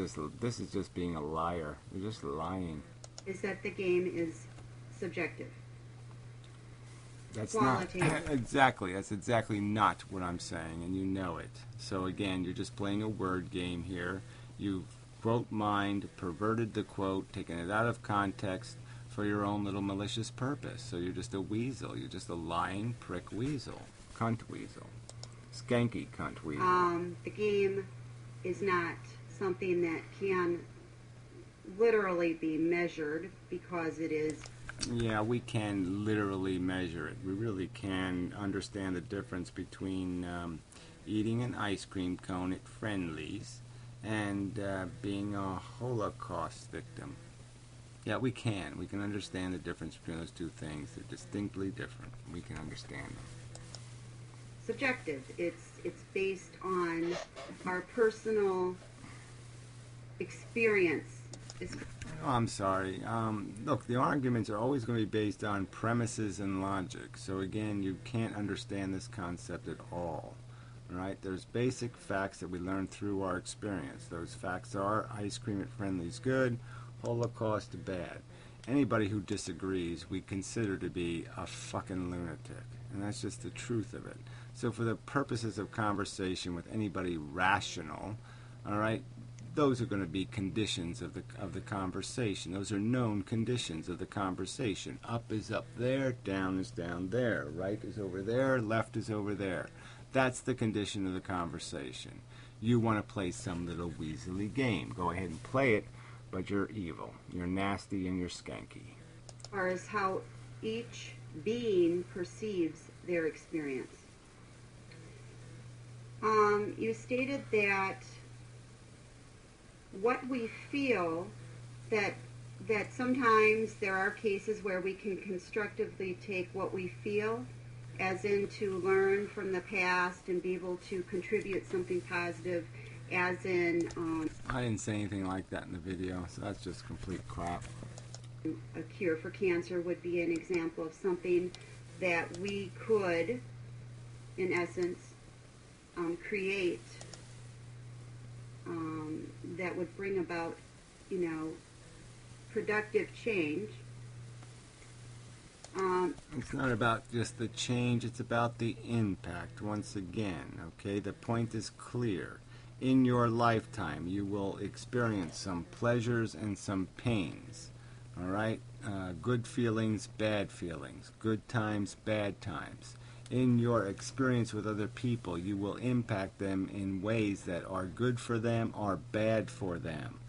just being a liar. You're just lying. Is that the game is subjective. That's Qualitative. not exactly. That's exactly not what I'm saying, and you know it. So again, you're just playing a word game here. You've quote mined, perverted the quote, taken it out of context for your own little malicious purpose. So you're just a weasel. You're just a lying prick weasel, cunt weasel, skanky cunt weasel. The game is not something that can literally be measured because it is. Yeah, we can literally measure it. We really can understand the difference between eating an ice cream cone at Friendly's and being a Holocaust victim. Yeah, we can. We can understand the difference between those two things. They're distinctly different. We can understand them. Subjective. It's based on our personal experience. Oh, I'm sorry. Look, the arguments are always going to be based on premises and logic. So again, you can't understand this concept at all. Right? There's basic facts that we learn through our experience. Those facts are ice cream at Friendly's good, Holocaust bad. Anybody who disagrees, we consider to be a fucking lunatic. And that's just the truth of it. So for the purposes of conversation with anybody rational, all right, those are going to be conditions of the conversation. Those are known conditions of the conversation. Up is up there, down is down there, right is over there, left is over there. That's the condition of the conversation. You want to play some little weaselly game. Go ahead and play it, but you're evil. You're nasty and you're skanky. As far as how each being perceives their experience. You stated that what we feel, that sometimes there are cases where we can constructively take what we feel, as in to learn from the past and be able to contribute something positive, as in... I didn't say anything like that in the video, so that's just complete crap. A cure for cancer would be an example of something that we could, in essence, create that would bring about, productive change. It's not about just the change, it's about the impact once again, okay? The point is clear. in your lifetime, you will experience some pleasures and some pains. All right? Good feelings, bad feelings. Good times, bad times. In your experience with other people, you will impact them in ways that are good for them or bad for them.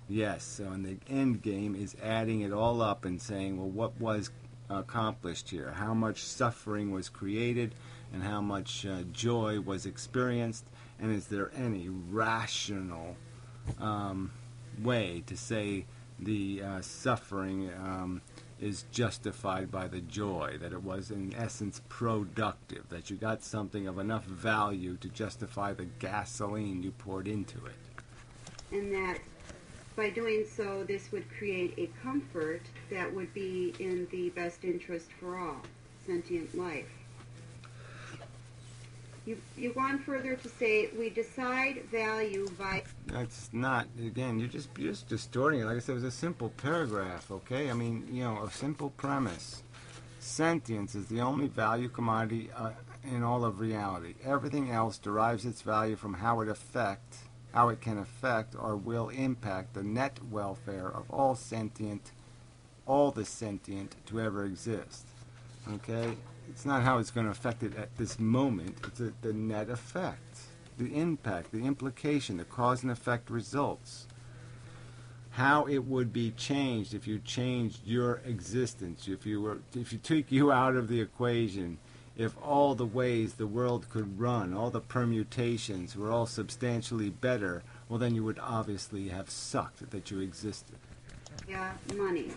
Yes, so in the end game is adding it all up and saying, well, what was accomplished here? How much suffering was created and how much joy was experienced? And is there any rational way to say the suffering is justified by the joy, that it was in essence productive, that you got something of enough value to justify the gasoline you poured into it? And that by doing so, this would create a comfort that would be in the best interest for all, sentient life. You go on further to say, we decide value by... That's not, again, you're just distorting it. Like I said, it was a simple paragraph, okay? I mean, you know, a simple premise. Sentience is the only value commodity in all of reality. Everything else derives its value from how it can affect or will impact the net welfare of all the sentient to ever exist. Okay? It's not how it's going to affect it at this moment. It's the net effect, the impact, the implication, the cause and effect results. How it would be changed if you changed your existence, if you took you out of the equation, if all the ways the world could run, all the permutations were all substantially better, well then you would obviously have sucked that you existed. Yeah, money.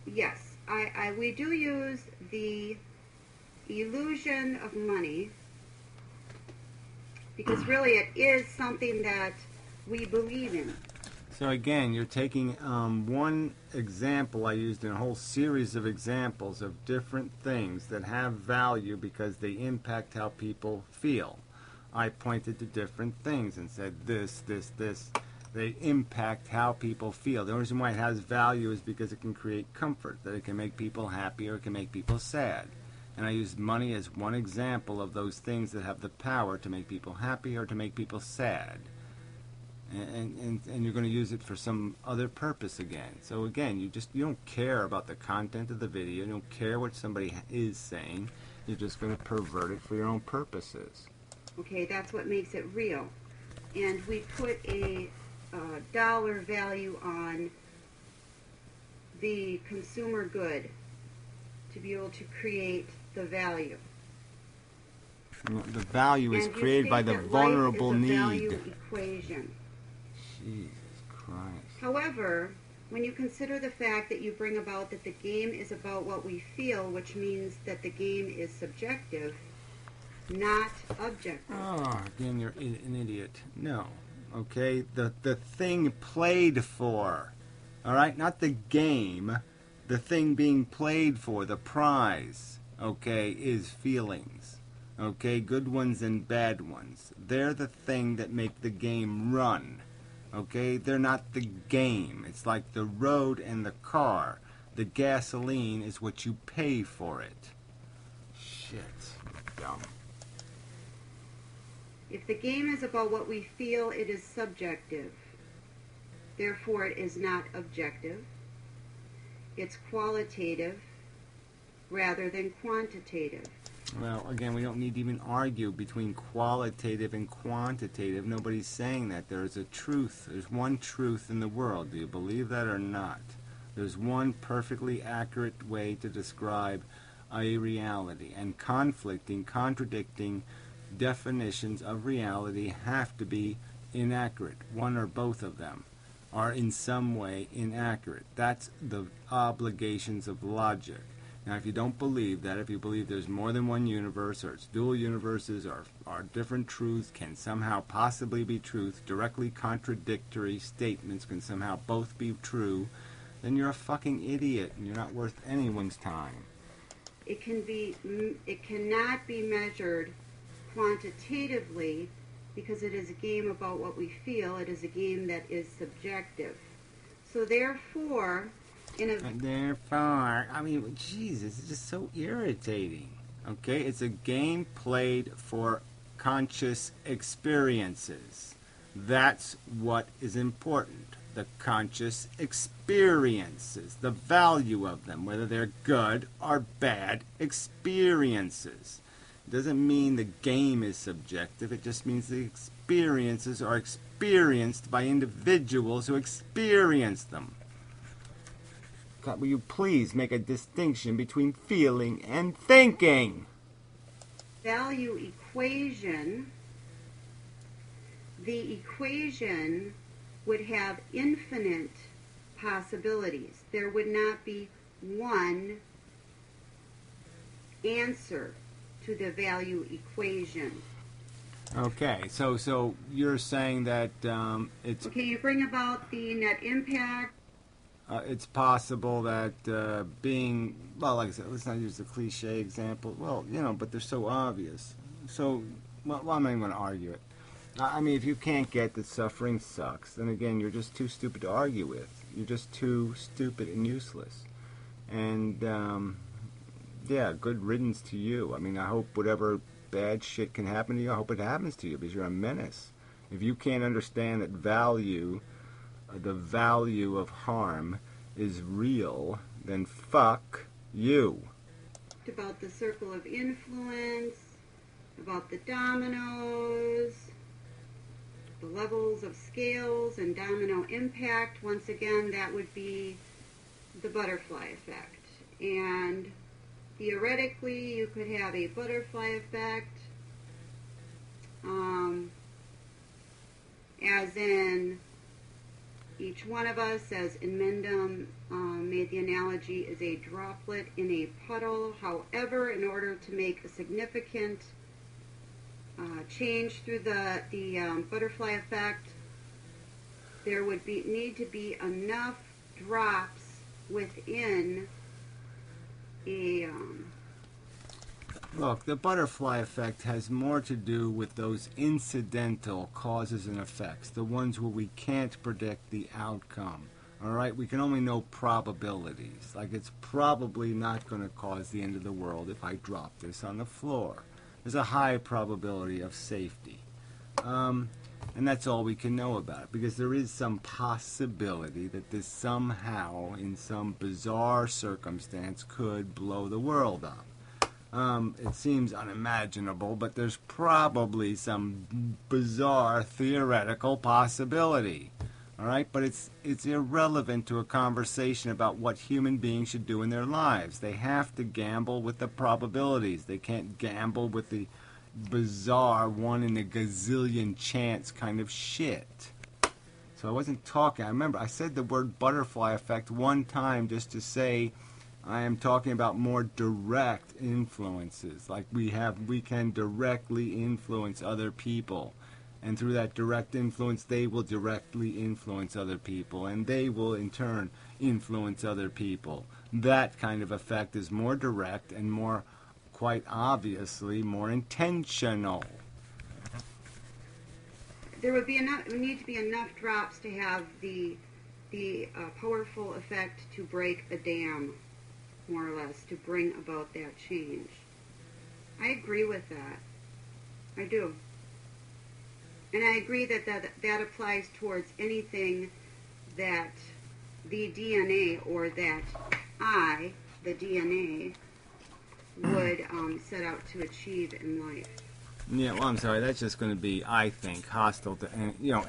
Yes. We do use the illusion of money because really it is something that we believe in. So again, you're taking one example I used in a whole series of examples of different things that have value because they impact how people feel. I pointed to different things and said this. They impact how people feel. The only reason why it has value is because it can create comfort, that it can make people happy or it can make people sad. And I used money as one example of those things that have the power to make people happy or to make people sad. And you're going to use it for some other purpose again. So again, you don't care about the content of the video. You don't care what somebody is saying. You're just going to pervert it for your own purposes. Okay, that's what makes it real. And we put a dollar value on the consumer good to be able to create the value. The value is created by the vulnerable need. Value equation. Jesus Christ. However, when you consider the fact that you bring about that the game is about what we feel, which means that the game is subjective, not objective. Oh, again, you're an idiot. No. Okay? The thing played for. All right? Not the game. The thing being played for, the prize, okay, is feelings. Okay? Good ones and bad ones. They're the thing that make the game run. Okay? They're not the game. It's like the road and the car. The gasoline is what you pay for it. Shit. Dumb. If the game is about what we feel, it is subjective. Therefore, it is not objective. It's qualitative rather than quantitative. Well, again, we don't need to even argue between qualitative and quantitative. Nobody's saying that. There is a truth. There's one truth in the world. Do you believe that or not? There's one perfectly accurate way to describe a reality. And conflicting, contradicting definitions of reality have to be inaccurate. One or both of them are in some way inaccurate. That's the obligations of logic. Now, if you don't believe that, if you believe there's more than one universe, or it's dual universes, or different truths can somehow possibly be truth, directly contradictory statements can somehow both be true, then you're a fucking idiot, and you're not worth anyone's time. It cannot be measured quantitatively because it is a game about what we feel. It is a game that is subjective. So therefore, I mean, Jesus, it's just so irritating. Okay, it's a game played for conscious experiences. That's what is important. The conscious experiences, the value of them, whether they're good or bad experiences. It doesn't mean the game is subjective, it just means the experiences are experienced by individuals who experience them. God, will you please make a distinction between feeling and thinking? Value equation, the equation would have infinite possibilities. There would not be one answer to the value equation. Okay, so you're saying that it's... Okay, you bring about the net impact. It's possible that being, well, like I said, let's not use the cliche example. Well, but they're so obvious. So, well, I'm not even going to argue it. I mean, if you can't get that suffering sucks, then again, you're just too stupid to argue with. You're just too stupid and useless. And, yeah, good riddance to you. I mean, I hope whatever bad shit can happen to you, I hope it happens to you because you're a menace. If you can't understand that the value of harm is real, then fuck you. About the circle of influence, about the dominoes, the levels of scales and domino impact. Once again, that would be the butterfly effect. And theoretically, you could have a butterfly effect, as in each one of us, as Inmendum made the analogy, is a droplet in a puddle. However, in order to make a significant change through the butterfly effect, there would need to be enough drops within a... Look, the butterfly effect has more to do with those incidental causes and effects, the ones where we can't predict the outcome. All right, we can only know probabilities. Like, it's probably not going to cause the end of the world if I drop this on the floor. There's a high probability of safety. And that's all we can know about it, because there is some possibility that this somehow, in some bizarre circumstance, could blow the world up. It seems unimaginable, but there's probably some bizarre theoretical possibility. All right, but it's irrelevant to a conversation about what human beings should do in their lives. They have to gamble with the probabilities. They can't gamble with the bizarre one in a gazillion chance kind of shit. So I wasn't talking. I remember I said the word butterfly effect one time just to say I am talking about more direct influences. Like we can directly influence other people. And through that direct influence, they will directly influence other people. And they will, in turn, influence other people. That kind of effect is more direct and more, quite obviously, more intentional. There would need to be enough drops to have the powerful effect to break a dam, more or less, to bring about that change. I agree with that. I do. And I agree that applies towards anything that the DNA or that I, the DNA, would set out to achieve in life. Yeah, well, I'm sorry. That's just going to be, I think, hostile to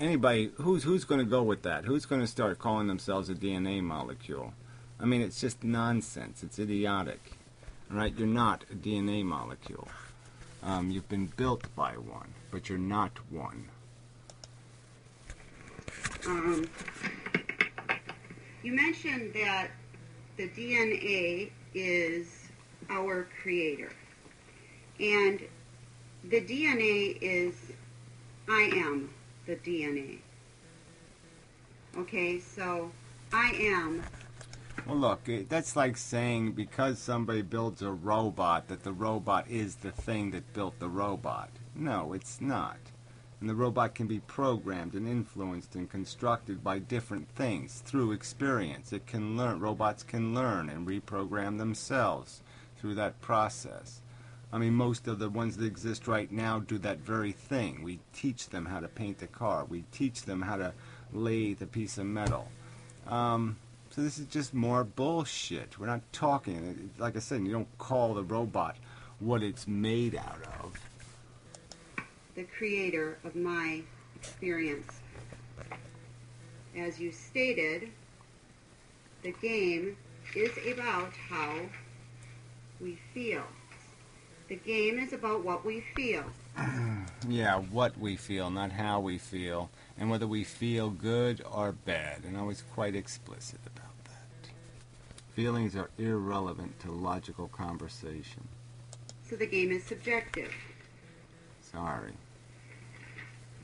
anybody. Who's going to go with that? Who's going to start calling themselves a DNA molecule? I mean, it's just nonsense. It's idiotic. All right, you're not a DNA molecule. You've been built by one, but you're not one. You mentioned that the DNA is our creator. And the DNA is, I am the DNA. Okay, so I am. Well, look, that's like saying because somebody builds a robot that the robot is the thing that built the robot. No, it's not. And the robot can be programmed and influenced and constructed by different things through experience. It can learn. Robots can learn and reprogram themselves through that process. I mean, most of the ones that exist right now do that very thing. We teach them how to paint a car. We teach them how to lathe a piece of metal. So this is just more bullshit. We're not talking. Like I said, you don't call the robot what it's made out of. The creator of my experience. As you stated, the game is about how we feel. The game is about what we feel. Yeah, what we feel, not how we feel, and whether we feel good or bad. And I was quite explicit about that. Feelings are irrelevant to logical conversation. So the game is subjective. Sorry.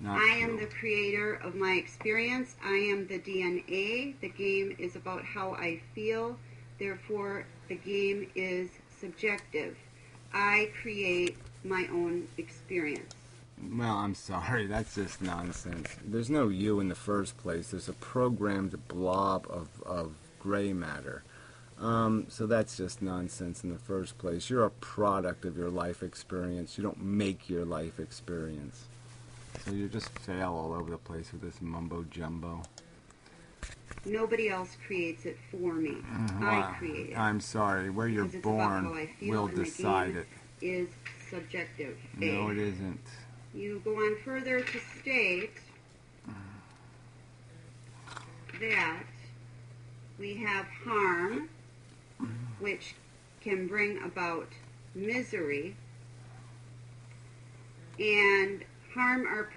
Not I am true. the creator of my experience. I am the DNA. The game is about how I feel. Therefore, the game is subjective. I create my own experience. Well, I'm sorry. That's just nonsense. There's no you in the first place. There's a programmed blob of gray matter. So that's just nonsense in the first place. You're a product of your life experience. You don't make your life experience. So you just fail all over the place with this mumbo jumbo. Nobody else creates it for me. I create it. I'm sorry. Where you're Because it's about how I born feel, will and the decide game it. is subjective. No, it isn't. You go on further to state that we have harm, which can bring about misery, and harm our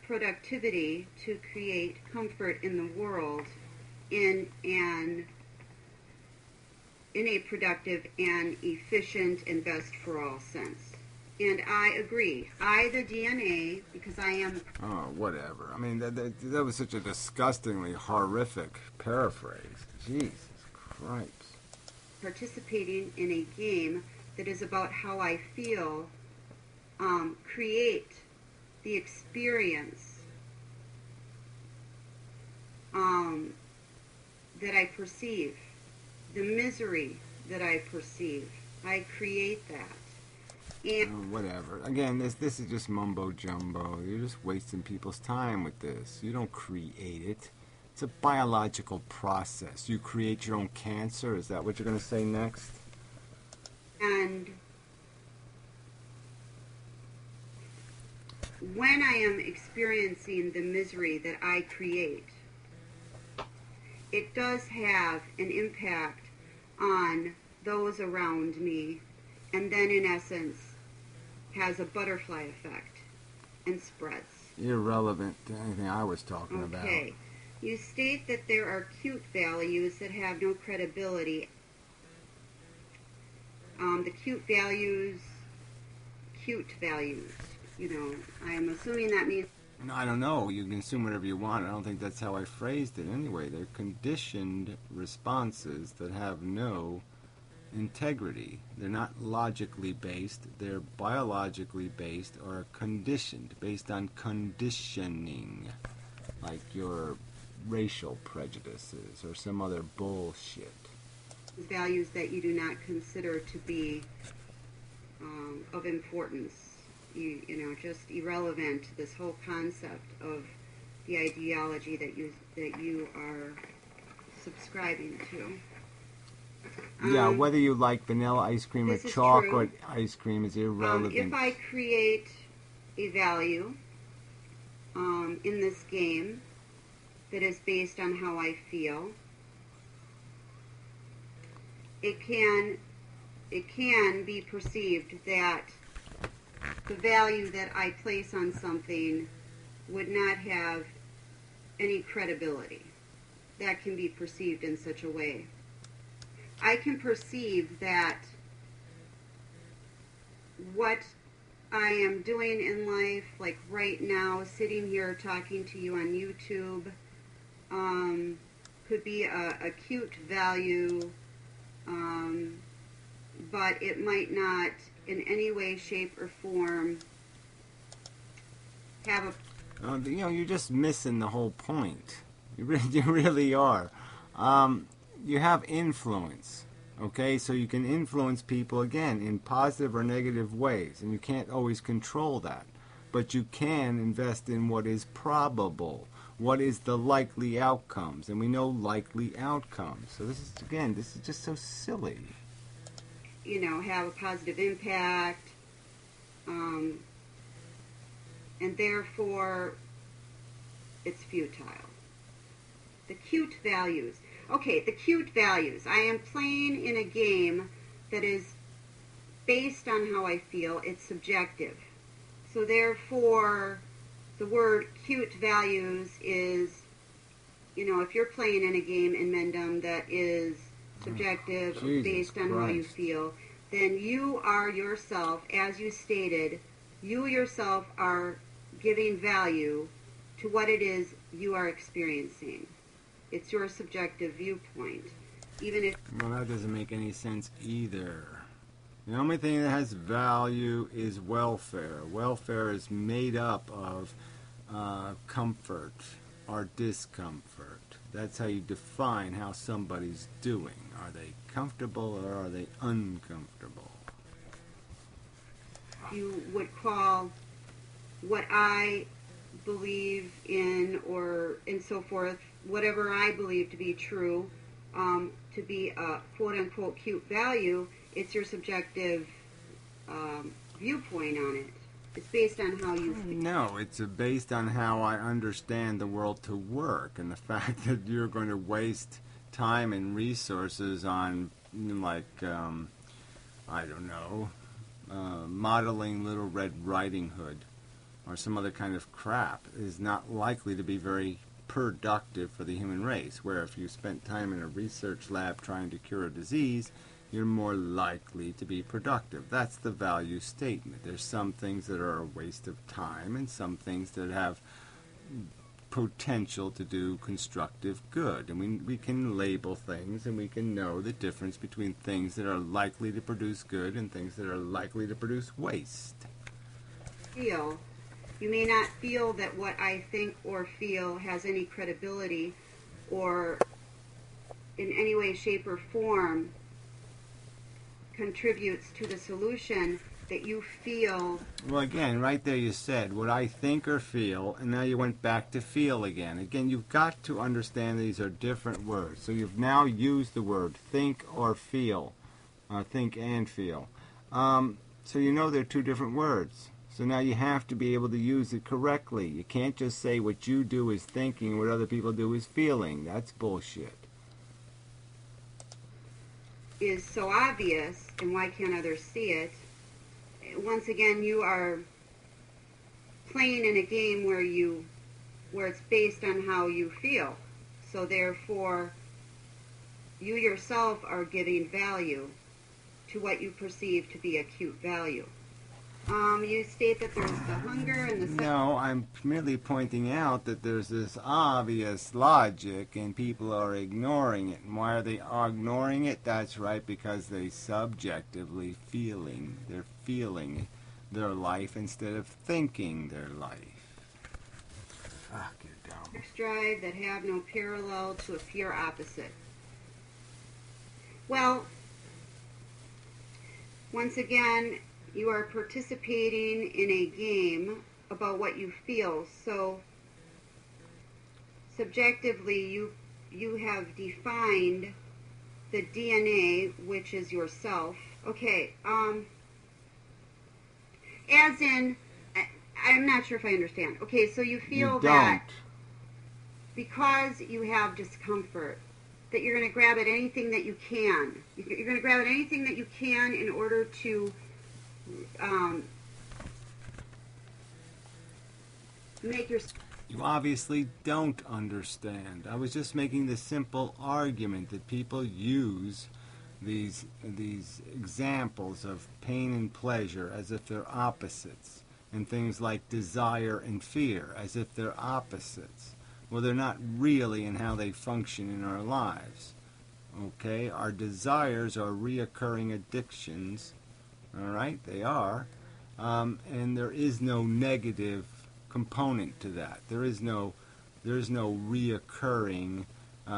productivity to create comfort in the world in a productive and efficient and best for all sense. And I agree. I, the DNA, because I am... Oh, whatever. I mean, that was such a disgustingly horrific paraphrase. Jesus Christ. participating in a game that is about how I feel, create the experience that I perceive, the misery that I perceive. I create that. And Whatever. Again, this is just mumbo jumbo. You're just wasting people's time with this. You don't create it. It's a biological process. You create your own cancer. Is that what you're going to say next? And when I am experiencing the misery that I create, it does have an impact on those around me, and then in essence has a butterfly effect and spreads. Irrelevant to anything I was talking about. Okay. You state that there are cute values that have no credibility. The cute values, you know, I am assuming that means... No, I don't know. You can assume whatever you want. I don't think that's how I phrased it anyway. They're conditioned responses that have no integrity. They're not logically based. They're biologically based or conditioned, based on conditioning, like your racial prejudices or some other bullshit. values that you do not consider to be of importance. You know, just irrelevant to this whole concept of the ideology that you are subscribing to. Yeah, whether you like vanilla ice cream or this is chocolate ice cream is irrelevant. If I create a value in this game that is based on how I feel, it can be perceived that the value that I place on something would not have any credibility. That can be perceived in such a way. I can perceive that what I am doing in life, like right now, sitting here talking to you on YouTube, could be a cute value, but it might not in any way, shape, or form have a... You know, you're just missing the whole point. You really are. You have influence. Okay, so you can influence people again in positive or negative ways, and you can't always control that. But you can invest in what is probable, what is the likely outcomes, and we know likely outcomes. So this is just so silly. Have a positive impact, and therefore it's futile. The cute values. Okay, the cute values. I am playing in a game that is based on how I feel. It's subjective. So therefore, the word cute values is, if you're playing in a game in Mendham that is subjective, based on how you feel, then you are yourself, as you stated, you yourself are giving value to what it is you are experiencing. It's your subjective viewpoint. Even if... Well, that doesn't make any sense either. The only thing that has value is welfare. Welfare is made up of comfort or discomfort. That's how you define how somebody's doing. Are they comfortable or are they uncomfortable? You would call what I believe in, or and so forth, whatever I believe to be true, to be a quote-unquote cute value. It's your subjective viewpoint on it. It's based on how you feel. No, it's based on how I understand the world to work, and the fact that you're going to waste time and resources on, I don't know, modeling Little Red Riding Hood or some other kind of crap is not likely to be very productive for the human race, where if you spent time in a research lab trying to cure a disease, you're more likely to be productive. That's the value statement. There's some things that are a waste of time and some things that have potential to do constructive good. And we can label things, and we can know the difference between things that are likely to produce good and things that are likely to produce waste. Feel. You may not feel that what I think or feel has any credibility or in any way, shape, or form contributes to the solution that you feel. Well, again, right there you said what I think or feel, and now you went back to feel again. Again, you've got to understand these are different words. So you've now used the word think or feel, think and feel. So you know they're two different words. So now you have to be able to use it correctly. You can't just say what you do is thinking and what other people do is feeling. That's bullshit. Is so obvious, and why can't others see it? Once again, you are playing in a game where it's based on how you feel. So therefore, you yourself are giving value to what you perceive to be a cute value. You state that there's the hunger and the... No, I'm merely pointing out that there's this obvious logic and people are ignoring it. And why are they ignoring it? That's right, because they subjectively they're feeling their life instead of thinking their life. Fuck, you're dumb. Drive that have no parallel to a pure opposite. Well, once again, you are participating in a game about what you feel. So subjectively, you have defined the DNA, which is yourself. Okay, as in, I'm not sure if I understand. Okay, so you feel that because you have discomfort, that you're going to grab at anything that you can. You're going to grab at anything that you can in order to make your... You obviously don't understand. I was just making the simple argument that people use these examples of pain and pleasure as if they're opposites, and things like desire and fear as if they're opposites. Well, they're not really in how they function in our lives. Okay? Our desires are reoccurring addictions. All right? They are. And there is no negative component to that. There is no reoccurring,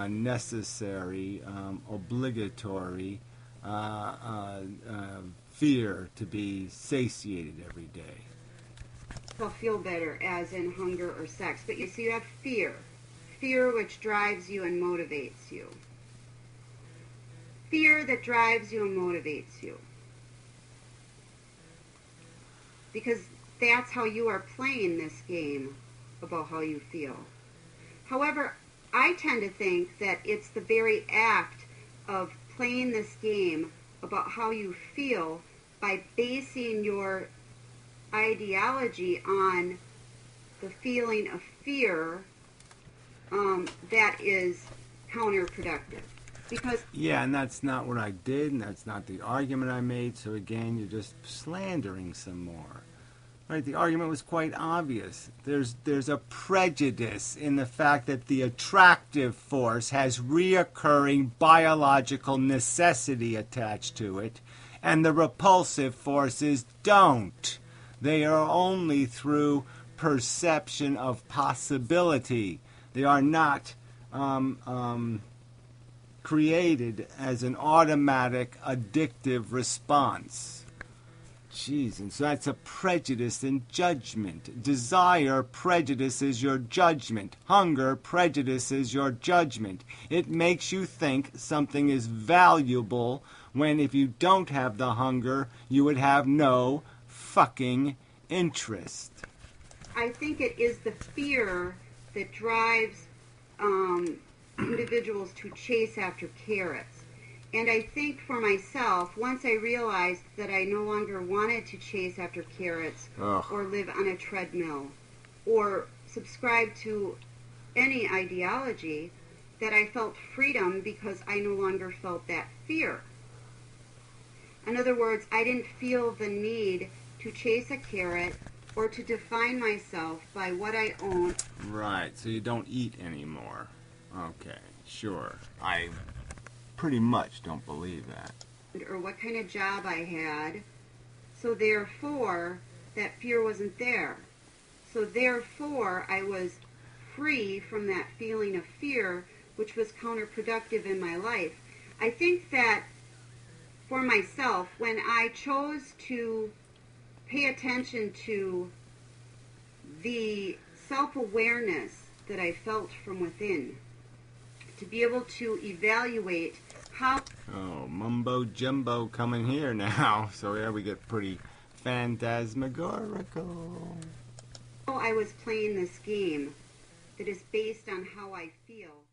necessary, obligatory fear to be satiated every day. They'll feel better, as in hunger or sex. But you see, you have fear. Fear which drives you and motivates you. Fear that drives you and motivates you. Because that's how you are playing this game about how you feel. However, I tend to think that it's the very act of playing this game about how you feel by basing your ideology on the feeling of fear that is counterproductive. Because yeah, and that's not what I did, and that's not the argument I made. So again, you're just slandering some more. Right? The argument was quite obvious. There's a prejudice in the fact that the attractive force has reoccurring biological necessity attached to it, and the repulsive forces don't. They are only through perception of possibility. They are not created as an automatic addictive response. Jeez, and so that's a prejudice in judgment. Desire prejudices your judgment. Hunger prejudices your judgment. It makes you think something is valuable when if you don't have the hunger, you would have no fucking interest. I think it is the fear that drives individuals to chase after carrots. And I think for myself, once I realized that I no longer wanted to chase after carrots or live on a treadmill or subscribe to any ideology, that I felt freedom because I no longer felt that fear. In other words, I didn't feel the need to chase a carrot or to define myself by what I own. Right, so you don't eat anymore. Okay, sure. I pretty much don't believe that. Or what kind of job I had. So therefore, that fear wasn't there. So therefore, I was free from that feeling of fear, which was counterproductive in my life. I think that for myself, when I chose to pay attention to the self-awareness that I felt from within, to be able to evaluate how... Oh, mumbo jumbo coming here now. So yeah, we get pretty phantasmagorical. I was playing this game that is based on how I feel.